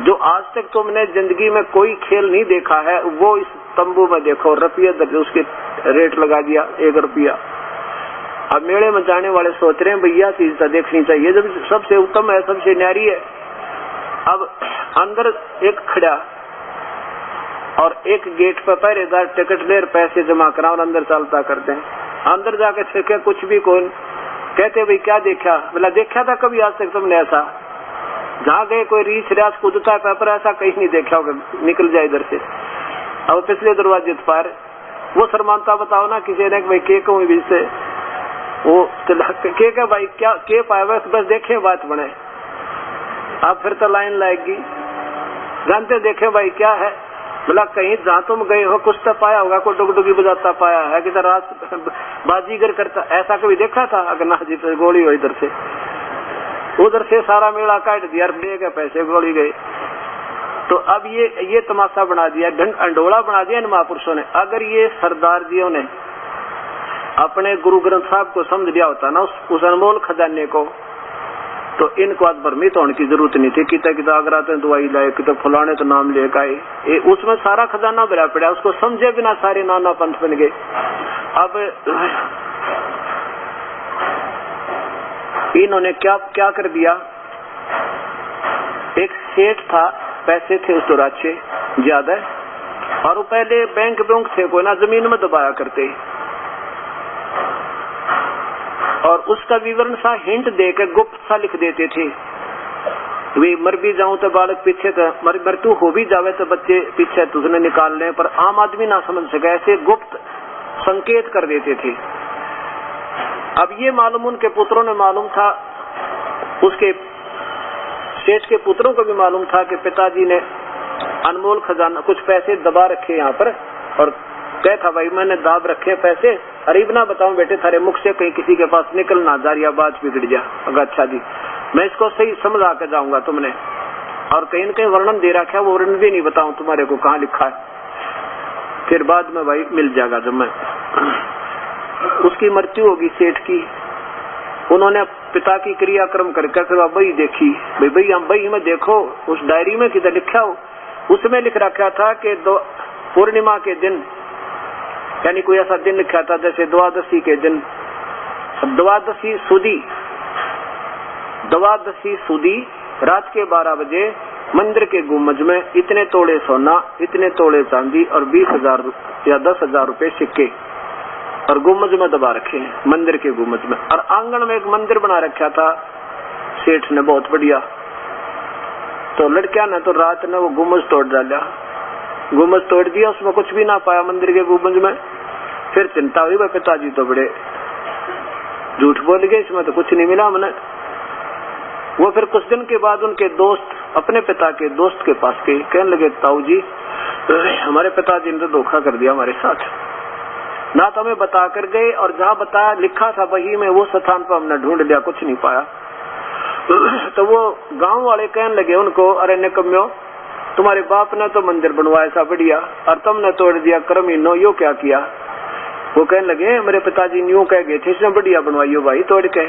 जो आज तक तुमने जिंदगी में कोई खेल नहीं देखा है वो इस तंबू में देखो। रुपये उसके रेट लगा दिया 1 रुपया। अब मेले में जाने वाले सोच रहे हैं भैया चीज तो देखनी चाहिए, जब सबसे उत्तम है, सबसे न्यारी है। अब अंदर एक खड़ा और एक गेट पर पहरेदार टिकट ले, पैसे जमा करा और अंदर चलता करते हैं। अंदर जाके देखे कुछ भी कौन, कहते भाई क्या देखा, बोला देखा था कभी आज तक तुमने ऐसा, जहाँ गए कोई रीछ रियाज कूदता है पेपर, ऐसा कहीं नहीं देखा होगा, निकल जाए इधर से। अब पिछले दरवाजे पर वो शर्मानता बताओ ना किसी ने, भाई के कहूँ बीच से, वो के भाई क्या के पाए, बस देखे बात बने। अब फिर तो लाइन लाएगी, जानते देखे भाई क्या है, बोला कहीं जहाँ तुम गए हो कुछ तो पाया होगा, कोई डुगडुगी बजाता पाया है, कि रात बाजीगर करता, ऐसा कभी देखा था? अगर ना जी तो गोली हो इधर से उधर से, सारा मेला काट दिया, ले गए पैसे, गोली गई। तो अब ये तमाशा बना दिया, अंडोला बना दिया इन महापुरुषों ने। अगर ये सरदार जियों ने अपने गुरु ग्रंथ साहब को समझ लिया होता ना उस अनमोल खजाने को, तो इनको आज भ्रमित होने की जरूरत नहीं थी। किता आगरा तो दवाई लाए, किता फुलाने तो नाम लेकर आए, उसमें सारा खजाना भरा पड़ा, उसको समझे बिना सारे नाना पंथ बन गए। अब इन्होंने क्या कर दिया, एक सेठ था, पैसे थे उस दौरान ज्यादा, और वो पहले बैंक थे कोई ना, जमीन में दबाया करते, और उसका विवरण सा हिंट देकर गुप्त सा लिख देते थे। वे मर भी जाऊं तो बालक पीछे, मृत्यु हो भी जावे तो बच्चे पीछे तुझने निकाल लें, पर आम आदमी ना समझ सके, ऐसे गुप्त संकेत कर देते थे। अब ये मालूम उनके पुत्रों ने मालूम था, उसके सेठ के पुत्रों को भी मालूम था कि पिताजी ने अनमोल खजाना कुछ पैसे दबा रखे यहाँ पर, और कह था भाई मैंने दाब रखे पैसे, अरीब ना बताऊं बेटे थारे मुख से कहीं किसी के पास निकल ना जा, या बात बिगड़ जा। अगर अच्छा जी मैं इसको सही समझा के जाऊंगा तुमने, और कहीं न कहीं वर्णन दे रखा है, वो वर्णन भी नहीं बताऊं तुम्हारे को कहाँ लिखा है, फिर बाद में भाई मिल जाएगा। जब मैं उसकी मृत्यु होगी सेठ की, उन्होंने पिता की क्रियाक्रम करके फिर बही देखी, भाई हम बही में देखो, उस डायरी में किधर लिखा हो, उसमें लिख रखा था कि पूर्णिमा के दिन, यानी कोई ऐसा दिन लिखा था जैसे द्वादशी के दिन, द्वादशी सुदी रात के 12 बजे मंदिर के गुम्बज में इतने तोड़े सोना, इतने तोड़े चांदी और 20,000 या 10,000 रुपए सिक्के और गुम्बज में दबा रखे हैं, मंदिर के गुम्बज में। और आंगन में एक मंदिर बना रखा था सेठ ने, बहुत बढ़िया। तो लड़किया ने तो रात ने वो गुम्बज तोड़ डाला, गुम्बज तोड़ दिया, उसमें कुछ भी ना पाया मंदिर के गुम्बज में। फिर चिंता हुई, वह पिताजी तो बड़े झूठ बोल गए, इसमें तो कुछ नहीं मिला हमने। वो फिर कुछ दिन के बाद उनके दोस्त, अपने पिता के दोस्त के पास गए, कहने लगे ताऊ जी हमारे पिताजी ने तो धोखा कर दिया हमारे साथ, ना तो हमें बता कर गए, और जहाँ बताया लिखा था वही में वो स्थान पर हमने ढूंढ लिया, कुछ नहीं पाया। तो वो गांव वाले कहने लगे उनको, अरे निकम्यो तुम्हारे बाप ने तो मंदिर बनवाया था बढ़िया, और तुमने तोड़ दिया, कर्म नो यो क्या किया। वो कहने लगे मेरे पिताजी न्यू कह गए थे, इसने बढ़िया बनवाइयो भाई तोड़ के,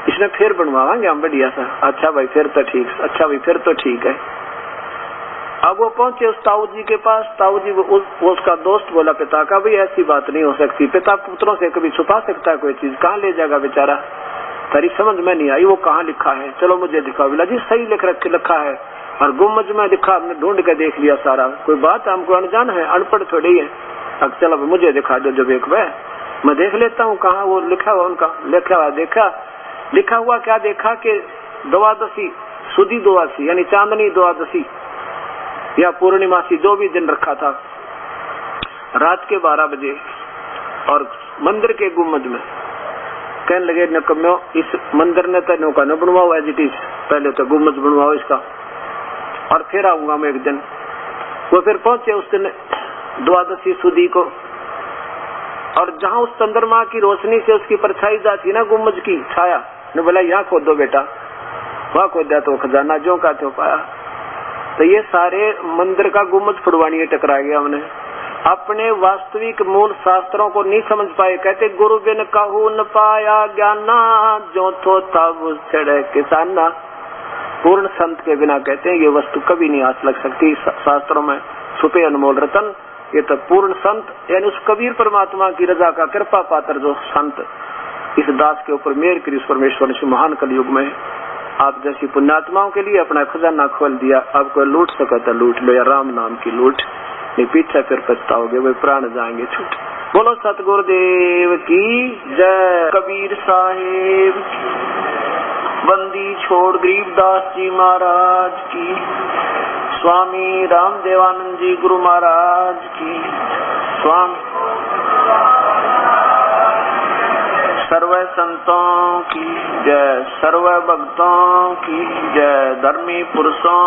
इसने फिर बनवाएंगे हम बढ़िया सा। अच्छा भाई फिर तो ठीक, अच्छा भाई फिर तो ठीक है। अब वो पहुंचे उस ताऊ जी के पास, ताऊ जी उसका दोस्त बोला पिता का, भाई ऐसी बात नहीं हो सकती, पिता पुत्रों से कभी छुपा सकता है कोई चीज, कहाँ ले जाएगा बेचारा, तेरी समझ में नहीं आई वो कहाँ लिखा है, चलो मुझे दिखाओ। बोला जी सही लिखा है, और गुम्बज में लिखा, हमने ढूंढ के देख लिया सारा, कोई बात हमको अनजान है, अनपढ़ थोड़ी है, अब चलो मुझे दिखा दो जब एक बार, मैं देख लेता हूँ कहाँ वो लिखा हुआ उनका। लिखा हुआ क्या देखा कि द्वादशी सुदी द्वादशी यानी चांदनी द्वादशी या पूर्णिमासी जो भी दिन रखा था रात के 12 बजे, और मंदिर के गुम्बद में कहने लगे नकम्यो इस मंदिर ने तो नौका न बनवाओ एज इट इज, पहले तो गुम्बद बनवाओ इसका और फिर आऊंगा मैं एक दिन। वो फिर पहुंचे उस दिन द्वादशी सुदी को, और जहाँ उस चंद्रमा की रोशनी से उसकी परछाई जाती ना गुम्बद की छाया, ने बोला यहाँ खोदो बेटा, वहाँ खोदा तो खजाना जो का तो पाया। तो ये सारे मंदिर का गुम्बद फुड़वानी टकरा गया। हमने अपने वास्तविक मूल शास्त्रों को नहीं समझ पाए। कहते गुरु बिन कहू न पाया ज्ञाना, जो थो तब छड़े किसाना। पूर्ण संत के बिना कहते हैं ये वस्तु कभी नहीं हाथ लग सकती। शास्त्रों में छुपे अनमोल रतन, ये तो पूर्ण संत यानी उस कबीर परमात्मा की रजा का कृपा पात्र जो संत इस दास के ऊपर मेहर करी, उस परमेश्वर ने महान कलयुग में आप जैसी पुण्यात्माओं के लिए अपना खजाना खोल दिया। अब कोई लूट सका तो लूट लो, या राम नाम की लूट, नहीं पीछे फिर पछताओगे, वे प्राण जाएंगे छूट। बोलो सतगुरुदेव की जय। कबीर साहेब बंदी छोड़ गरीबदास जी महाराज की, स्वामी रामदेवानंद जी गुरु महाराज की, स्वामी सर्व संतों की जय, सर्व भक्तों की जय। धर्मी पुरुषों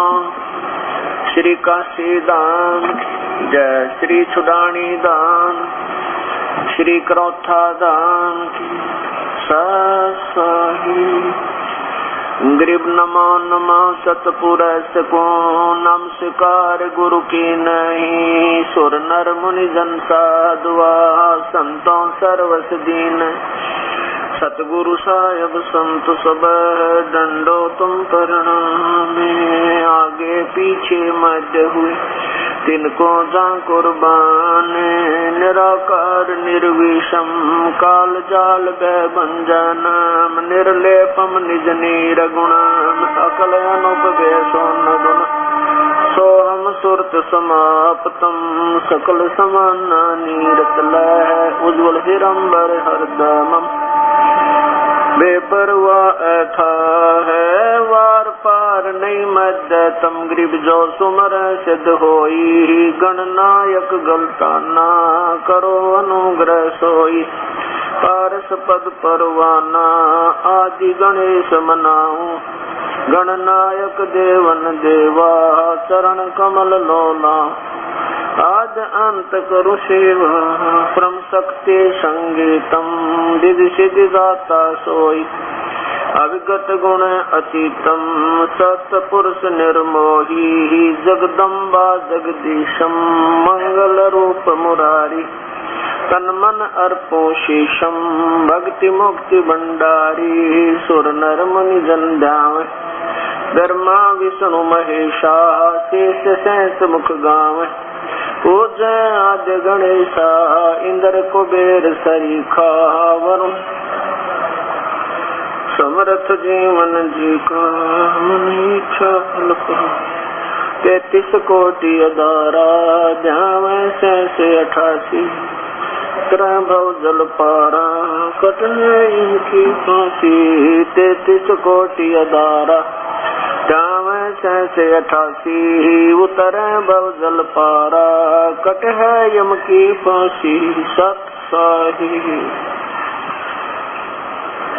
श्री काशी दान जय, श्री छुडानी दान, श्री करौथा दान की साही। गरीब नमो नमो सतपुरुष को नमस्कार गुरु की नहीं, सुर नर मुनि जन साधुआ संतों सर्वस दीन। सतगुरु साहेब संत सब दंडो तुम प्रणामे, आगे पीछे मध्य हुए तिनको जा कुर्बान। निराकार निर्विषम काल जाल भंजनम, निर्लेपम निज नीर गुणम, सकल अनुपवेशो न गुण। सोहम सुरत समाप्तम सकल समाना नीरत लह, उज्ज्वल हिरंबर हरदमम। बेपरवा ऐथा है वार पार नहीं मध्य, तम गरीब जो सुमर सिद्ध होई। गणनायक गलता ना करो अनुग्रह सोई, पारस पद परवाना आदि गणेश मनाऊं। गणनायक देवन देवा चरण कमल लोला, आद अंत करु सेवा परम शक्ति संगीतम। विधि सिद्धि दाता सोई, अविगत गुण अतीतम सतपुरुष निर्मोही। जगदम्बा जगदीशम मंगल रूप मुरारी, तन मन अर्पो शीशम भक्ति मुक्ति भंडारी। सुर नर मुनि जन ध्यान, ब्रह्मा विष्णु महेशा शेष सहस मुख गावे। पूजय आद्य गणेशा इंद्र कुबेर सरीखा, वरुण समर्थ जीवन जी का मन इच्छा हल्का। 33 कोटि अदारा ध्यान से 88, त्रय भव जल पारा कटने इनकी फांसी। 33 कोटि अदारा ध्यान से 88, उतरे भव जल पारा कट है यम की फांसी। सत साही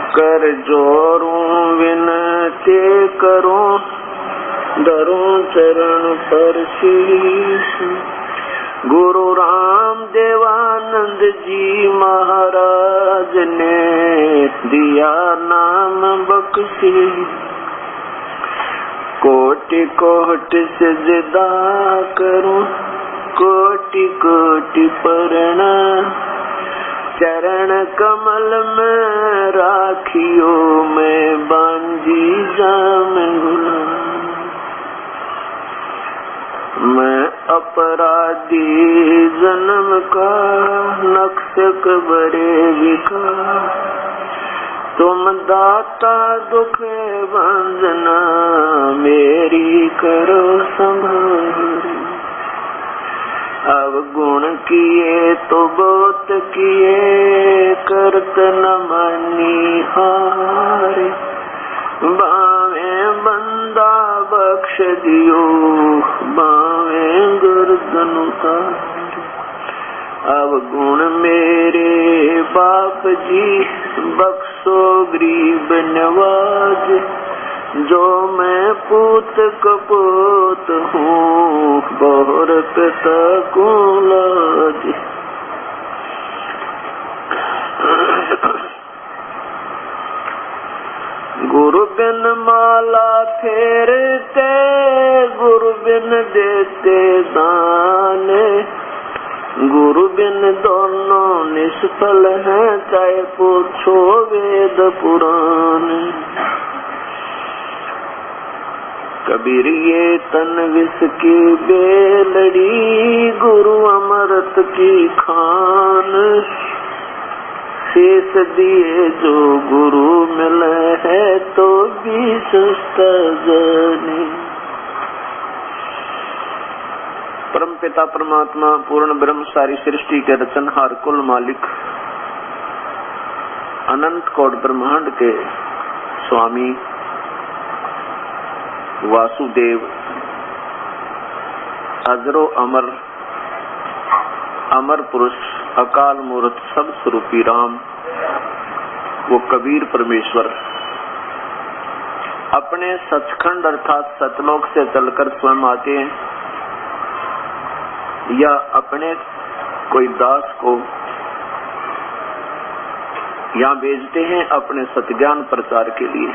कर जोरूं विनती करूं, धरूं चरण पर शीश। गुरु राम देवानंद जी महाराज ने दिया नाम बख्शी। कोटि कोटि सजदा करूं, कोटि कोटि प्रणाम। चरण कमल में राखियो मैं बांझी जाम गुलाम। मैं अपराधी जन्म का नक्शक बड़े विकार। तुम दाता दुख वंदना मेरी करो संभाल। अवगुण किए तो बहुत किए, करत न मनी हारे। बावे बंदा बख्श दियो, बावे गर्दन उतारे। अवगुण मेरे बाप जी, बख्शो गरीब नवाज। जो मैं पूत कपूत हूँ, बहुर पिता को लाज। गुरु बिन माला फेरते, गुरु बिन देते दान। गुरु बिन दोनों निष्फल हैं, चाहे पूछो वेद पुराण। कबीर ये तन विष की बेलड़ी, गुरु अमृत की खान। शेष दिए जो गुरु मिले है, तो भी सस्ता जाने। परम पिता परमात्मा पूर्ण ब्रह्म, सारी सृष्टि के रचनहार, कुल मालिक, अनंत कोट ब्रह्मांड के स्वामी वासुदेव, अजरो अमर, अमर पुरुष, अकाल मूर्त, सब स्वरूपी राम, वो कबीर परमेश्वर अपने सचखंड अर्थात सतलोक से चलकर स्वयं आते हैं, या अपने कोई दास को यहाँ भेजते हैं अपने सत्ज्ञान प्रचार के लिए।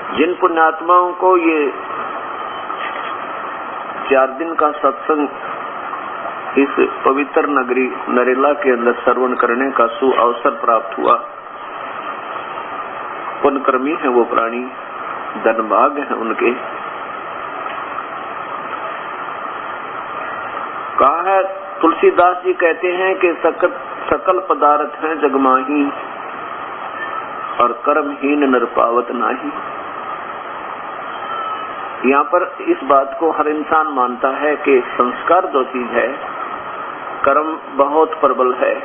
जिन पुण्यात्माओं को ये 4 दिन का सत्संग इस पवित्र नगरी नरेला के अंदर श्रवण करने का सु अवसर प्राप्त हुआ, पुण्यकर्मी है वो प्राणी, धनभाग है उनके। कहा है तुलसीदास जी कहते हैं कि सकल पदार्थ हैं जगमाही, और कर्महीन नर पावत नाही। यहाँ पर इस बात को हर इंसान मानता है कि संस्कार जो चीज है, कर्म बहुत प्रबल है,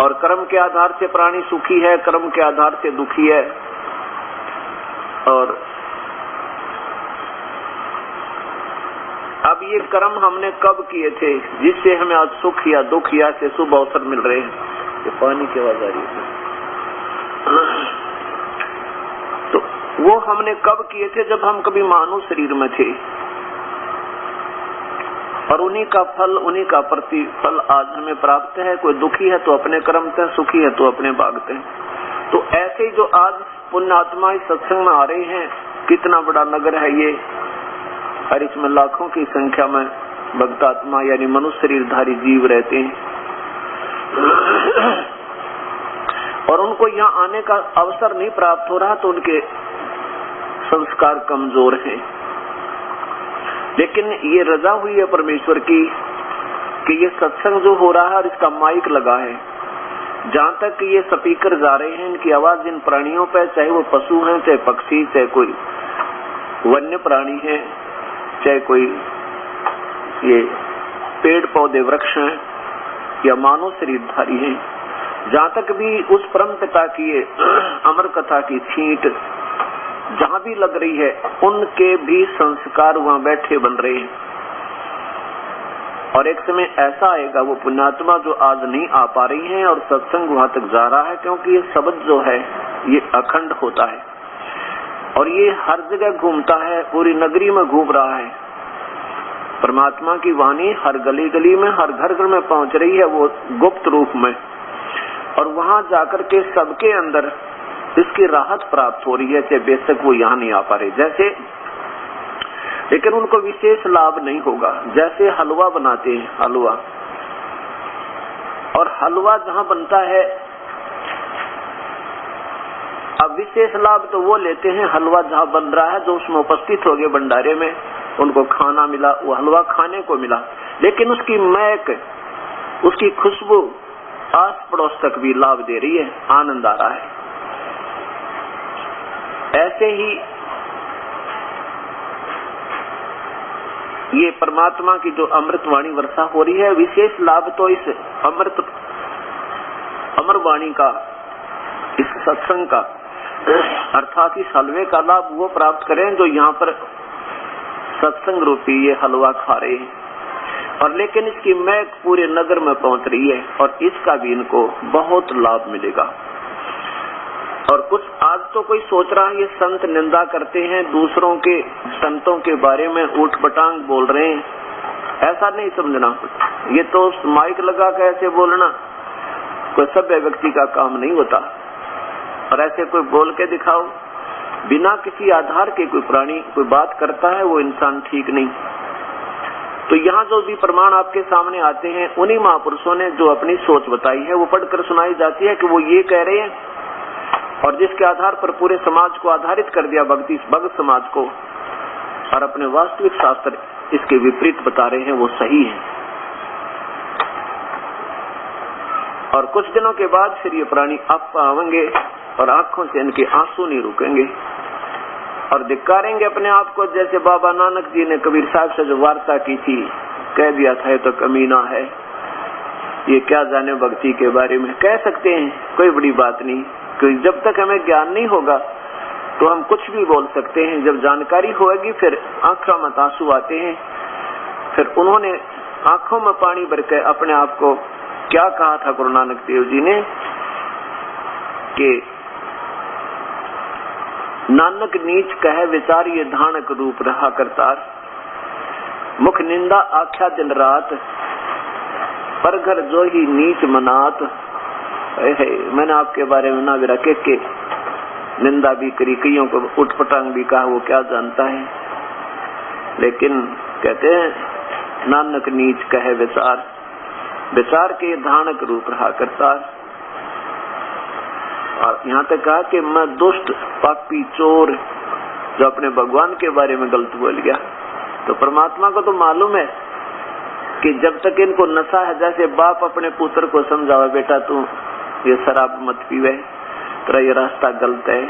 और कर्म के आधार से प्राणी सुखी है, कर्म के आधार से दुखी है। और अब ये कर्म हमने कब किए थे जिससे हमें आज सुख या दुख या से शुभ अवसर मिल रहे हैं? ये पानी की आवाज आ रही है। तो वो हमने कब किए थे? जब हम कभी मानव शरीर में थे, और उन्हीं का फल, उन्हीं का प्रतिफल आज हमें प्राप्त है। कोई दुखी है तो अपने कर्म से, सुखी है तो अपने भागते हैं। तो ऐसे ही जो आज पुण्यात्मा इस सत्संग में आ रहे हैं, कितना बड़ा नगर है ये, और इसमें लाखों की संख्या में भक्तात्मा यानी मनुष्य शरीरधारी जीव रहते हैं, और उनको यहाँ आने का अवसर नहीं प्राप्त हो रहा, तो उनके संस्कार कमजोर हैं। लेकिन ये रजा हुई है परमेश्वर की कि ये सत्संग जो हो रहा है और इसका माइक लगा है, जहाँ तक ये स्पीकर जा रहे हैं, इनकी आवाज इन प्राणियों पे, चाहे वो पशु हैं, चाहे पक्षी, चाहे कोई वन्य प्राणी है, चाहे कोई ये पेड़ पौधे वृक्ष हैं या मानव शरीरधारी हैं, जहाँ तक भी उस परम पिता की ये अमर कथा की छींट जहाँ भी लग रही है, उनके भी संस्कार वहाँ बैठे बन रहे हैं। और एक समय ऐसा आएगा, वो पुण्यात्मा जो आज नहीं आ पा रही हैं और सत्संग वहाँ तक जा रहा है, क्योंकि ये शब्द जो है ये अखंड होता है और ये हर जगह घूमता है, पूरी नगरी में घूम रहा है। परमात्मा की वाणी हर गली गली में, हर घर घर में पहुंच रही है, वो गुप्त रूप में, और वहां जाकर के सबके अंदर इसकी राहत प्राप्त हो रही है, चाहे बेशक वो यहाँ नहीं आ पा रहे। जैसे, लेकिन उनको विशेष लाभ नहीं होगा। जैसे हलवा बनाते हैं, हलवा, और हलवा जहाँ बनता है, अब विशेष लाभ तो वो लेते हैं हलवा जहाँ बन रहा है, जो उसमें उपस्थित हो गए भंडारे में, उनको खाना मिला, वो हलवा खाने को मिला, लेकिन उसकी महक, उसकी खुशबू आस पड़ोस तक भी लाभ दे रही है, आनंद आ रहा है। ऐसे ही ये परमात्मा की जो अमृत वाणी वर्षा हो रही है, विशेष लाभ तो इस अमर वाणी का, इस सत्संग का, अर्थात इस हलवे का लाभ वो प्राप्त करें जो यहाँ पर सत्संग रूपी ये हलवा खा रहे हैं। और लेकिन इसकी महक पूरे नगर में पहुंच रही है और इसका भी इनको बहुत लाभ मिलेगा। और कुछ आज तो कोई सोच रहा है ये संत निंदा करते हैं, दूसरों के संतों के बारे में ऊट पटांग बोल रहे हैं, ऐसा नहीं समझना। ये तो माइक लगा के ऐसे बोलना कोई सभ्य व्यक्ति का काम नहीं होता। और ऐसे कोई बोल के दिखाओ बिना किसी आधार के कोई प्राणी कोई बात करता है, वो इंसान ठीक नहीं। तो यहाँ जो भी प्रमाण आपके सामने आते हैं उन्हीं महापुरुषों ने जो अपनी सोच बताई है वो पढ़कर सुनाई जाती है कि वो ये कह रहे हैं, और जिसके आधार पर पूरे समाज को आधारित कर दिया, भगत समाज को, और अपने वास्तविक शास्त्र इसके विपरीत बता रहे हैं, वो सही है। और कुछ दिनों के बाद फिर ये प्राणी आप आवेंगे और आंखों से इनके आंसू नहीं रुकेंगे और धिक्कारेंगे अपने आप को, जैसे बाबा नानक जी ने कबीर साहब से जो वार्ता की थी, कह दिया था ये तो कमीना है, ये क्या जाने भक्ति के बारे में। कह सकते हैं, कोई बड़ी बात नहीं, क्योंकि जब तक हमें ज्ञान नहीं होगा तो हम कुछ भी बोल सकते हैं। जब जानकारी होगी फिर आंखों में आंसू आते हैं। फिर उन्होंने आंखों में पानी भर के अपने आप को क्या कहा था गुरु नानक देव जी ने कि नानक नीच कहे विचार ये धानक रूप रहा करतार, मुख निंदा आख्या दिन रात, पर घर जो ही नीच मनात। मैंने आपके बारे में ना विरा के निंदा भी करी, कईयों को उठपटांग भी कहा, वो क्या जानता है। लेकिन कहते हैं नानक नीच कहे विचार, विचार के धानक रूप रहा करतार। और यहाँ तक कहा कि मैं दुष्ट पापी चोर जो अपने भगवान के बारे में गलत बोल गया। तो परमात्मा को तो मालूम है कि जब तक इनको नशा है, जैसे बाप अपने पुत्र को समझावे, बेटा तू ये शराब मत पीवे, तेरा ये रास्ता गलत है,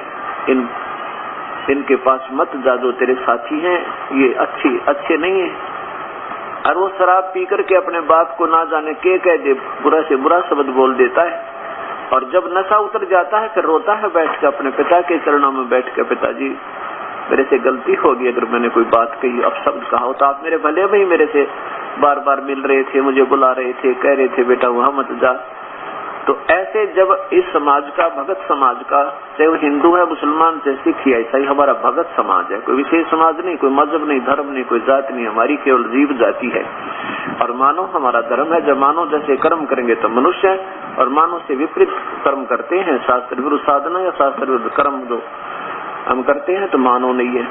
इनके पास मत जा, जो तेरे साथी हैं ये अच्छे नहीं है। और वो शराब पी करके अपने बाप को ना जाने के कह दे, बुरा से बुरा शब्द बोल देता है। और जब नशा उतर जाता है फिर रोता है बैठ के अपने पिता के चरणों में बैठ के, पिताजी मेरे से गलती होगी, अगर मैंने कोई बात कही, अपशब्द कहा हो तो आप मेरे भले में ही मेरे से बार बार मिल रहे थे, मुझे बुला रहे थे, कह रहे थे बेटा वहां मत जा। तो ऐसे जब इस समाज का, भगत समाज का, चाहे वो हिंदू है, मुसलमान, चाहे सिख या ईसाई, हमारा भगत समाज है, कोई विशेष समाज नहीं, कोई मजहब नहीं, धर्म नहीं, कोई जात नहीं, हमारी केवल जीव जाति है। और मानव हमारा धर्म है। जब मानव जैसे कर्म करेंगे तो मनुष्य है, और मानव से विपरीत कर्म करते हैं, शास्त्र विरुद्ध साधना या शास्त्र विरुद्ध कर्म जो हम करते हैं तो मानव नहीं है।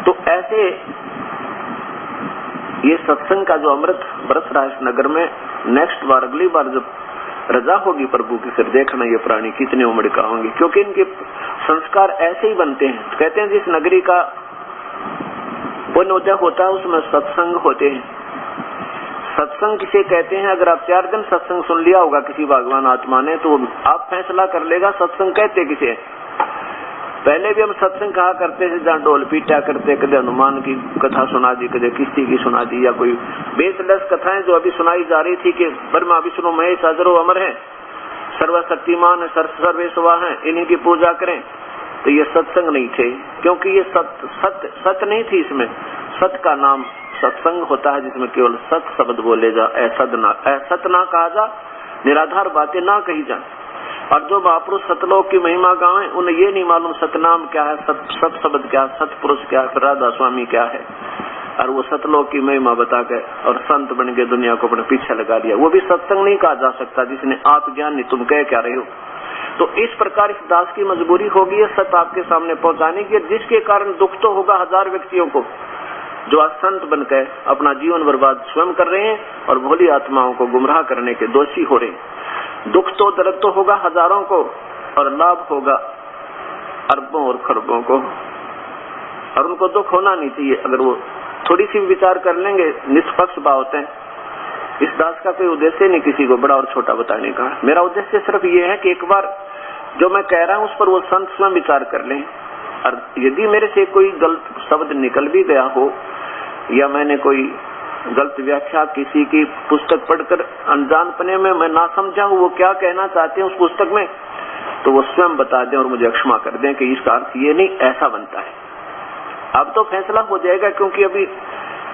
तो ऐसे ये सत्संग का जो अमृत बरस रहा है इस नगर में, नेक्स्ट बार, अगली बार जब रजा होगी प्रभु की, फिर देखना ये प्राणी कितने उमड़ का होंगे, क्योंकि इनके संस्कार ऐसे ही बनते हैं। कहते हैं जिस नगरी का पुण्योदय होता है उसमें सत्संग होते हैं। सत्संग किसे कहते हैं? अगर आप 4 दिन सत्संग सुन लिया होगा किसी भगवान आत्मा ने, तो आप फैसला कर लेगा सत्संग कहते किसे। पहले भी हम सत्संग कहा करते थे जहाँ ढोल पीटा करते, कदे हनुमान की कथा सुना दी, कदे किसी की सुना दी, या कोई बेसलस कथाएं जो अभी सुनाई जा रही थी कि ब्रह्मा विष्णु महेश अजरो अमर है, सर्वशक्तिमान है, सर्वेश्वर है, इन्हीं की पूजा करें। तो ये सत्संग नहीं थे, क्योंकि ये सत्य नहीं थी। इसमें सत्य का नाम सत्संग होता है जिसमें केवल सत्य शब्द बोले जा, असत ना कहा जा, निराधार बातें ना कही जा। और जो महापुरुष सतलोक की महिमा गावे उन्हें ये नहीं मालूम सतनाम क्या है, सत शब्द क्या है, सतपुरुष क्या है, राधा स्वामी क्या है, और वो सतलोक की महिमा बता के और संत बन के दुनिया को अपने पीछे लगा लिया। वो भी सत्संग नहीं कहा जा सकता जिसने आत्मज्ञान नहीं, तुम कह क्या रहे हो। तो इस प्रकार इस दास की मजबूरी होगी है सत्य आपके सामने पहुंचाने की, जिसके कारण दुख तो होगा 1000 व्यक्तियों को जो आज संत बनकर अपना जीवन बर्बाद स्वयं कर रहे हैं और भोली आत्माओं को गुमराह करने के दोषी हो रहे हैं। दुख तो दर्द तो होगा हजारों को और लाभ होगा अरबों और खरबों को, और उनको दुख होना नहीं चाहिए अगर वो थोड़ी सी विचार कर लेंगे, निष्पक्ष भाव होते हैं। इस दास का कोई उद्देश्य नहीं किसी को बड़ा और छोटा बताने का। मेरा उद्देश्य सिर्फ ये है कि एक बार जो मैं कह रहा हूँ उस पर वो संत स्वयं विचार कर लें। यदि मेरे से कोई गलत शब्द निकल भी गया हो या मैंने कोई गलत व्याख्या किसी की पुस्तक पढ़कर अनजानपने में मैं ना समझा हूँ वो क्या कहना चाहते हैं उस पुस्तक में, तो वो स्वयं बता दें और मुझे क्षमा कर दें कि इसका अर्थ ये नहीं ऐसा बनता है। अब तो फैसला हो जाएगा, क्योंकि अभी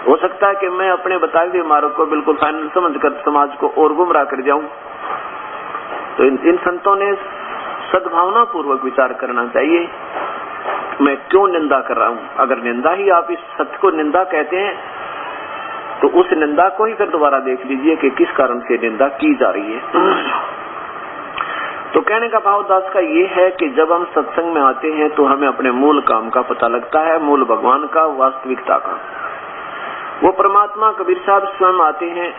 हो सकता है कि मैं अपने बताए हुए मार्ग को बिल्कुल फाइनल समझकर समाज को और गुमराह कर जाऊं। तो इन संतों ने सद्भावना पूर्वक विचार करना चाहिए, मैं क्यों निंदा कर रहा हूं। अगर निंदा ही आप इस सत्य को निंदा कहते हैं तो उस निंदा को ही फिर दोबारा देख लीजिए कि किस कारण से निंदा की जा रही है। तो कहने का भाव दास का ये है कि जब हम सत्संग में आते हैं तो हमें अपने मूल काम का पता लगता है, मूल भगवान का, वास्तविकता का। वो परमात्मा कबीर साहब स्वयं आते हैं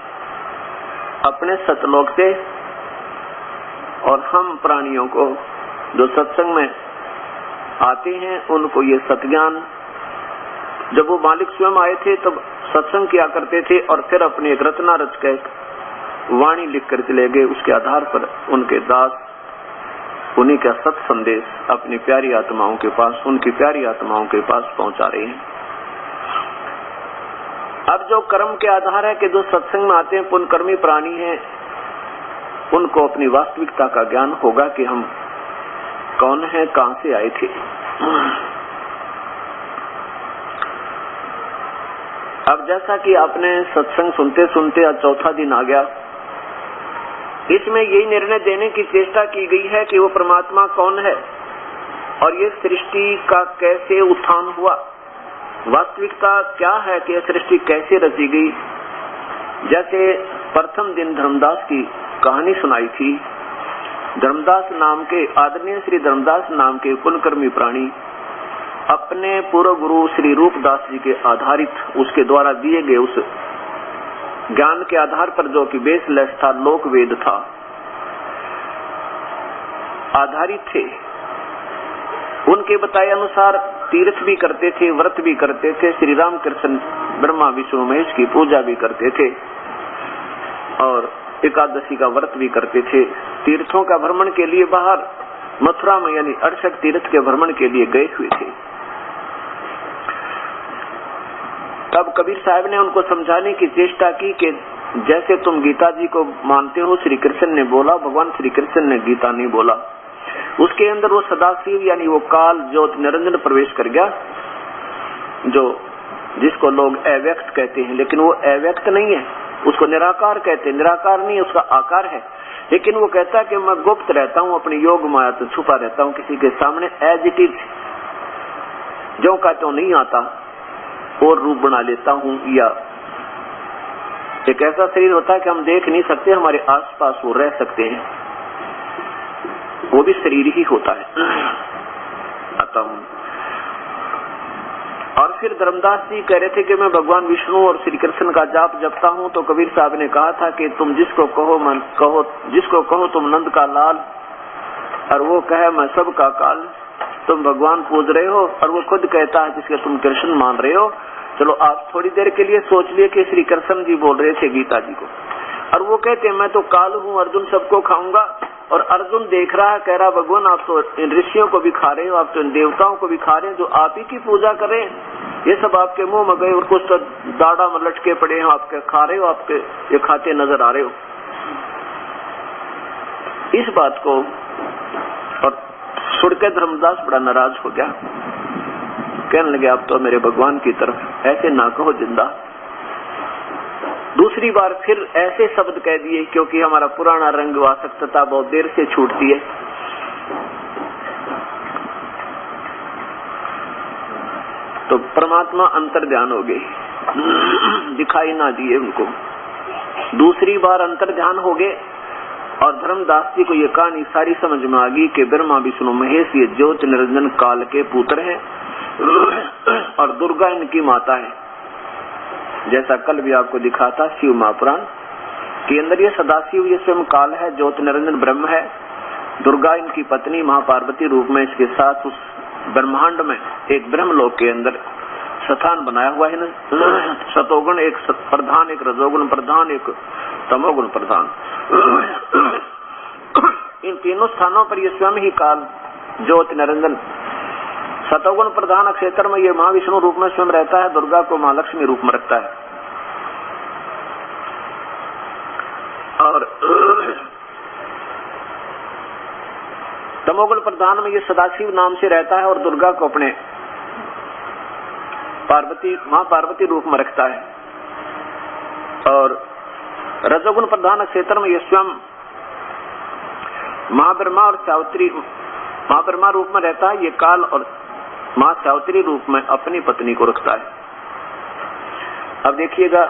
अपने सतलोक से, और हम प्राणियों को जो सत्संग में आते हैं उनको ये सतज्ञान, जब वो मालिक स्वयं आए थे तब सत्संग किया करते थे और फिर अपनी एक रचना रच के वाणी लिख कर चले गए। उसके आधार पर उनके दास उन्हीं का सत संदेश अपनी प्यारी आत्माओं के पास, उनकी प्यारी आत्माओं के पास पहुंचा रहे हैं। अब जो कर्म के आधार है कि जो सत्संग में आते हैं पुण्यकर्मी प्राणी हैं, उनको अपनी वास्तविकता का ज्ञान होगा कि हम कौन हैं, कहां से आए थे। अब जैसा कि आपने सत्संग सुनते सुनते आज चौथा दिन आ गया, इसमें यही निर्णय देने की चेष्टा की गई है कि वो परमात्मा कौन है और ये सृष्टि का कैसे उत्थान हुआ, वास्तविकता क्या है कि यह सृष्टि कैसे रची गई। जैसे प्रथम दिन धर्मदास की कहानी सुनाई थी, धर्मदास नाम के आदरणीय श्री धर्मदास नाम के पुण्यकर्मी प्राणी अपने पूर्व गुरु श्री रूपदास जी के आधारित, उसके द्वारा दिए गए उस ज्ञान के आधार पर जो कि बेसलेस था, लोक वेद था, आधारित थे। उनके बताए अनुसार तीर्थ भी करते थे, व्रत भी करते थे, श्री राम कृष्ण ब्रह्मा विष्णु महेश की पूजा भी करते थे और एकादशी का व्रत भी करते थे। तीर्थों का भ्रमण के लिए बाहर मथुरा में यानी 68 तीर्थ के भ्रमण के लिए गए हुए थे। तब कबीर साहब ने उनको समझाने की चेष्टा की कि जैसे तुम गीता जी को मानते हो, श्री कृष्ण ने बोला, भगवान श्री कृष्ण ने गीता नहीं बोला। उसके अंदर वो सदाशिव यानी वो काल ज्योत निरंजन प्रवेश कर गया, जो जिसको लोग अव्यक्त कहते हैं, लेकिन वो अव्यक्त नहीं है, उसको निराकार कहते हैं। निराकार नहीं, उसका आकार है, लेकिन वो कहता है कि मैं गुप्त रहता हूँ, अपनी योग माया से छुपा रहता हूँ किसी के सामने, एज इट इज, जो का तो नहीं आता और रूप बना लेता हूँ। या एक ऐसा शरीर होता है कि हम देख नहीं सकते, हमारे आसपास वो रह सकते हैं, वो भी शरीर ही होता है। आता हूँ। और फिर धर्मदास जी कह रहे थे कि मैं भगवान विष्णु और श्री कृष्ण का जाप जपता हूँ, तो कबीर साहब ने कहा था कि तुम जिसको कहो मन कहो, जिसको कहो तुम नंद का लाल और वो कहे मैं सब का काल। तुम भगवान पूज रहे हो और वो खुद कहता है जिसके तुम कृष्ण मान रहे हो। चलो आप थोड़ी देर के लिए सोच लिए कि श्री कृष्ण जी बोल रहे थे गीता जी को, और वो कहते हैं मैं तो काल हूँ, अर्जुन सबको खाऊंगा। और अर्जुन देख रहा है, कह रहा भगवान आप तो इन ऋषियों को भी खा रहे हो, आप तो इन देवताओं को भी खा रहे हैं जो आप ही की पूजा कर रहे हैं, ये सब आपके मुंह में गए और कुछ तो दाढ़ा में लटके पड़े हैं, आपके खा रहे हो, आपके ये खाते नजर आ रहे हो। इस बात को और सुनकर धर्मदास बड़ा नाराज हो गया, कहने लगे आप तो मेरे भगवान की तरफ ऐसे ना कहो जिंदा। दूसरी बार फिर ऐसे शब्द कह दिए, क्योंकि हमारा पुराना रंग वासकता बहुत देर से छूटती है। तो परमात्मा अंतर ध्यान हो गए, दिखाई ना दिए उनको। दूसरी बार अंतर ध्यान हो गए और धर्मदास जी को ये कहानी सारी समझ में आ गई कि ब्रह्मा विष्णु महेश ये ज्योत निरंजन काल के पुत्र हैं और दुर्गा इनकी माता है। जैसा कल भी आपको दिखा था शिव महापुराण के अंदर ये सदाशिव ये स्वयं काल है, ज्योत निरंजन ब्रह्म है, दुर्गा इनकी पत्नी महापार्वती रूप में इसके साथ उस ब्रह्मांड में एक ब्रह्मलोक के अंदर स्थान बनाया हुआ है ना। सतोगुण एक प्रधान, एक रजोगुण प्रधान, एक तमोगुण प्रधान। इन तीनों स्थानों पर ये स्वयं ही काल ज्योत निरंजन सतोगुण प्रधान क्षेत्र में ये महाविष्णु रूप में स्वयं रहता है, दुर्गा को महालक्ष्मी रूप में रखता है। और तमोगुण प्रधान में ये सदाशिव नाम से रहता है और दुर्गा को अपने मां पार्वती रूप में रखता है। और रजोगुण प्रधान क्षेत्र में ये स्वयं महाब्रह्मा और सावित्री, महाब्रह्मा रूप में रहता है, ये काल और मां सावित्री रूप में अपनी पत्नी को रखता है। अब देखिएगा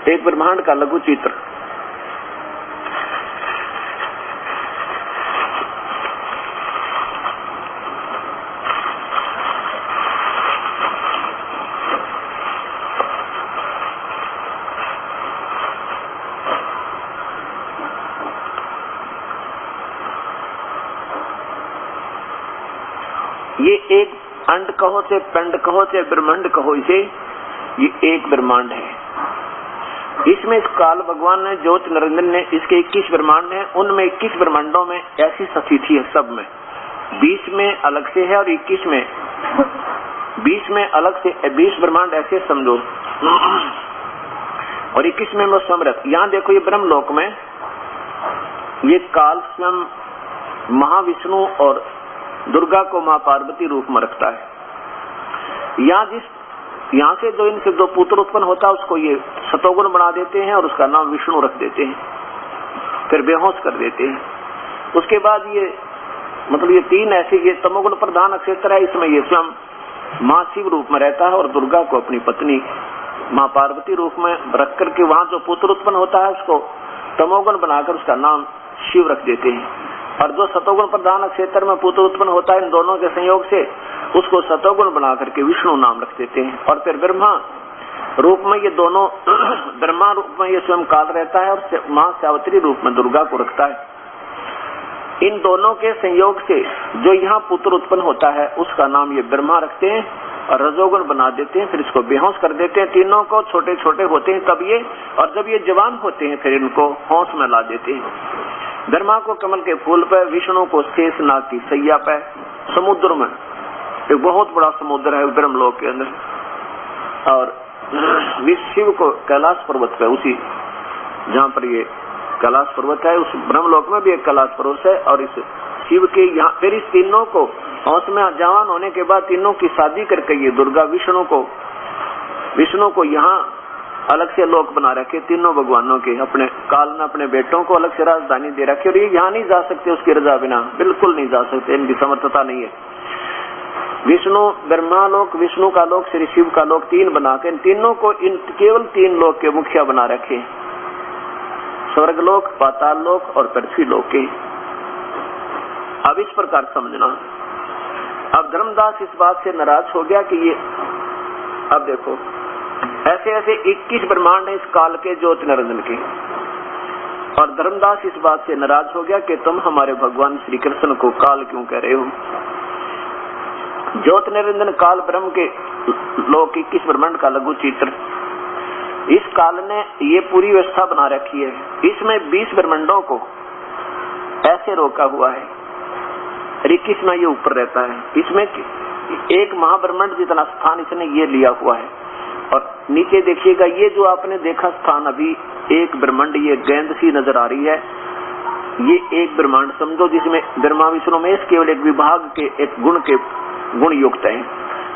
एक ब्रह्मांड का लघु चित्र। ये एक अंड कहो से पिंड कहो से ब्रह्मांड कहो, इसे ये एक ब्रह्मांड है। इसमें इस काल भगवान ने ज्योति निरंजन ने इसके 21 ब्रह्मांड हैं, उनमें 21 ब्रह्मांडों में ऐसी स्थिति है सब में, 20 में अलग से है और 21 में 20 में अलग से 20 ब्रह्मांड ऐसे समझो और 21 में वो समरथ। यहाँ देखो ये ब्रह्मलोक में ये काल स्वयं महाविष्णु और दुर्गा को मां पार्वती रूप में रखता है। यहाँ से जो इनसे दो पुत्र उत्पन्न होता है उसको ये सतोगुण बना देते हैं और उसका नाम विष्णु रख देते हैं, फिर बेहोश कर देते हैं। उसके बाद ये मतलब ये तीन ऐसे, ये तमोगुण प्रधान क्षेत्र है, इसमें ये स्वयं मां शिव रूप में रहता है और दुर्गा को अपनी पत्नी मां पार्वती रूप में रख करके वहां जो पुत्र उत्पन्न होता है उसको तमोगुण बनाकर उसका नाम शिव रख देते हैं। और जो सतोगुण प्रधान क्षेत्र में पुत्र उत्पन्न होता है इन दोनों के संयोग से उसको सतोगुण बना करके विष्णु नाम रख देते हैं। और फिर ब्रह्मा रूप में ये दोनों ब्रह्मा रूप में ये स्वयं काल रहता है और मां सावित्री रूप में दुर्गा को रखता है। इन दोनों के संयोग से जो यहाँ पुत्र उत्पन्न होता है उसका नाम ये ब्रह्मा रखते हैं और रजोगुण बना देते हैं, फिर इसको बेहोश कर देते हैं। तीनों को छोटे छोटे होते हैं तब ये, और जब ये जवान होते हैं फिर इनको होश में ला देते हैं। ब्रह्मा को कमल के फूल पे, विष्णु को शेषनाग की सैया पे, समुद्र में एक बहुत बड़ा समुद्र है ब्रह्मलोक के अंदर, और शिव को कैलाश पर्वत पे, उसी जहाँ पर ये कैलाश पर्वत है उस ब्रह्मलोक में भी एक कैलाश पर्वत है। और इस शिव के यहाँ फिर इस तीनों को होश में जवान होने के बाद तीनों की शादी करके ये दुर्गा विष्णु को यहाँ अलग से लोक बना रखे, तीनों भगवानों के। अपने काल ने अपने बेटों को अलग से राजधानी दे रखी और ये यहाँ नहीं जा सकते उसकी रजा बिना, बिल्कुल नहीं जा सकते, इनकी समर्थता नहीं है। विष्णु ब्रह्मा लोक, विष्णु का लोक, श्री शिव का लोक, तीन बना के इन तीनों को केवल 3 लोक के मुखिया बना रखे, स्वर्ग लोक, पाताल लोक और पृथ्वी लोक के। अब इस प्रकार समझना। अब धर्मदास इस बात से नाराज हो गया कि ये, अब देखो ऐसे ऐसे 21 ब्रह्मांड है इस काल के ज्योति निरंजन के, और धर्मदास इस बात से नाराज हो गया कि तुम हमारे भगवान श्री कृष्ण को काल क्यों कह रहे हो। ज्योति निरंजन काल ब्रह्म के लोक 21 ब्रह्मांड का लघु चित्र, इस काल ने ये पूरी व्यवस्था बना रखी है। इसमें 20 ब्रह्मांडों को ऐसे रोका हुआ है, 21 में ये ऊपर रहता है। इसमें एक महाब्रह्मांड जितना स्थान इसने ये लिया हुआ है। और नीचे देखिएगा ये जो आपने देखा स्थान, अभी एक ब्रह्मांड ये गेंद सी नजर आ रही है, ये एक ब्रह्मांड समझो जिसमें ब्रह्मा विष्णु में केवल एक विभाग के एक गुण युक्त है,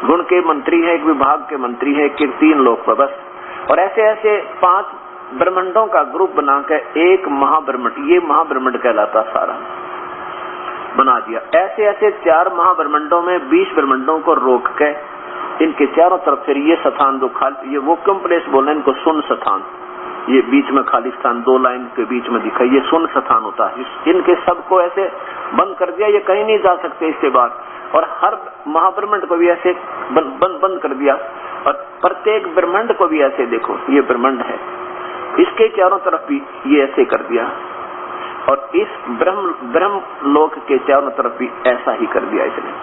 गुण के मंत्री है, एक विभाग के मंत्री है, कि 3 लोक पर बस। और ऐसे ऐसे 5 ब्रह्मांडों का ग्रुप बनाकर एक महाब्रह्मांड, ये महाब्रह्मांड कहलाता सारा बना दिया। ऐसे ऐसे 4 महाब्रह्मांडों में 20 ब्रह्मांडों को रोक के इनके चारों तरफ फिर ये स्थान जो खाली, ये वैक्यूम प्लेस बोलना, इनको शून्य स्थान, ये बीच में खाली स्थान 2 लाइन के बीच में दिखा, ये शून्य स्थान होता है। इनके सबको ऐसे बंद कर दिया, ये कहीं नहीं जा सकते इसके बाद। और हर महाब्रह्मांड को भी ऐसे बंद कर दिया, और प्रत्येक ब्रह्मांड को भी ऐसे देखो, ये ब्रह्मांड है, इसके चारों तरफ भी ये ऐसे कर दिया, और इस ब्रह्म लोक के चारों तरफ भी ऐसा ही कर दिया इसने।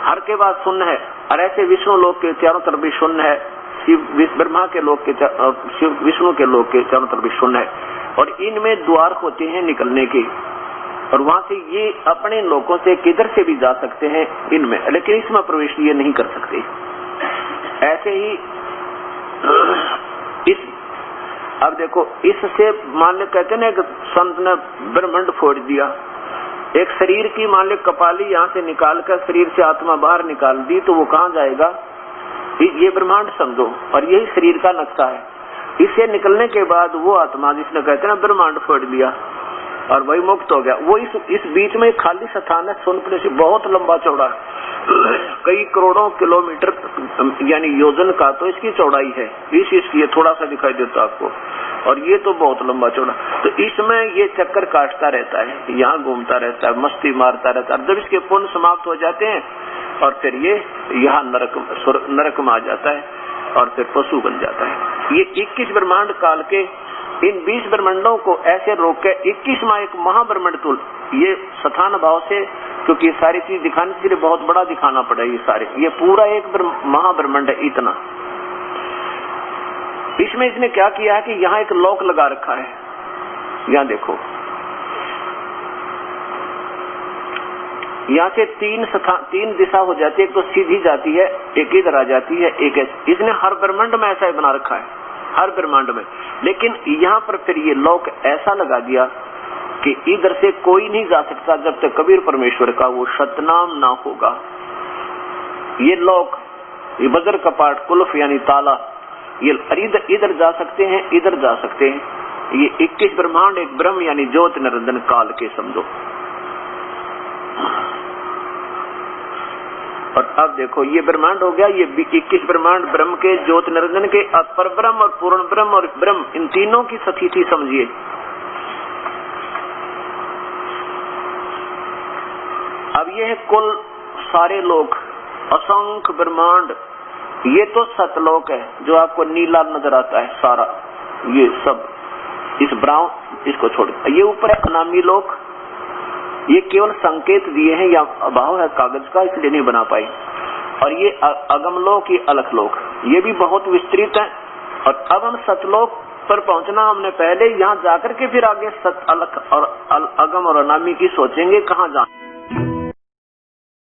हर के बाद शून्य है, और ऐसे विष्णु लोक के चारों तरफ भी शून्य है, ब्रह्मा के लोक के विष्णु के लोक के चारों तरफ भी शून्य है। और इनमें द्वार होते हैं निकलने के, और वहां से ये अपने लोगों से किधर से भी जा सकते हैं इनमें, लेकिन इसमें प्रवेश ये नहीं कर सकते। ऐसे ही अब देखो, इससे मान लो कहते ना, एक संत ने ब्रह्मांड फोड़ दिया, एक शरीर की मान लो कपाली यहाँ से निकालकर शरीर से आत्मा बाहर निकाल दी, तो वो कहाँ जाएगा? ये ब्रह्मांड समझो, और यही शरीर का नक्शा है। इससे निकलने के बाद वो आत्मा जिसने कहते ना ब्रह्मांड फोड़ दिया और वही मुक्त हो गया, वो इस बीच में खाली स्थान है सोनपुर से, बहुत लंबा चौड़ा, कई करोड़ों किलोमीटर यानी योजन का तो इसकी चौड़ाई है। ये थोड़ा सा दिखाई देता आपको, और ये तो बहुत लंबा चौड़ा। तो इसमें ये चक्कर काटता रहता है, यहाँ घूमता रहता है, मस्ती मारता रहता है। जब इसके पुण्य समाप्त हो जाते हैं और फिर ये यहाँ नरक में आ जाता है और फिर पशु बन जाता है। ये 21 ब्रह्मांड काल के इन 20 ब्रह्मांडों को ऐसे रोक के 21वां एक महाब्रह्मांड तुल, ये स्थान भाव से, क्योंकि ये सारी चीज दिखाने के लिए बहुत बड़ा दिखाना पड़े, ये सारे, ये पूरा एक महाब्रह्मांड है इतना। इसमें इसने क्या किया है कि यहाँ एक लॉक लगा रखा है, यहाँ देखो, यहाँ से तीन दिशा हो जाती है, एक तो सीधी जाती है, एक इधर आ जाती है, एक इसने हर ब्रह्मांड में ऐसा ही बना रखा है, हर ब्रह्मांड में। लेकिन यहाँ पर फिर ये लॉक ऐसा लगा दिया कि इधर से कोई नहीं जा सकता जब तक कबीर परमेश्वर का वो सतनाम ना होगा। ये लॉक, ये वज्र कपाट, कुल्फ यानी ताला, ये इधर जा सकते हैं, इधर जा सकते हैं। ये 21 ब्रह्मांड एक ब्रह्म यानी ज्योत निरंजन काल के समझो। और अब देखो, ये ब्रह्मांड हो गया, ये 21 ब्रह्मांड ब्रह्म के, ज्योत निरंजन के, पर ब्रह्म और पूर्ण ब्रह्म और ब्रह्म, इन तीनों की स्थिति समझिए। अब ये है कुल सारे लोग, असंख्य ब्रह्मांड, ये तो सतलोक है जो आपको नीला नजर आता है सारा, ये सब इस ब्राउन इसको छोड़, ये ऊपर है अनामी लोक, ये केवल संकेत दिए हैं या अभाव है कागज का इसलिए नहीं बना पाए। और ये अगमलोक, ये अलखलोक, ये भी बहुत विस्तृत है। और अब हम सतलोक पर पहुंचना हमने पहले, यहाँ जाकर के फिर आगे सत, अलख और अगम और अनामी की सोचेंगे कहाँ जाना।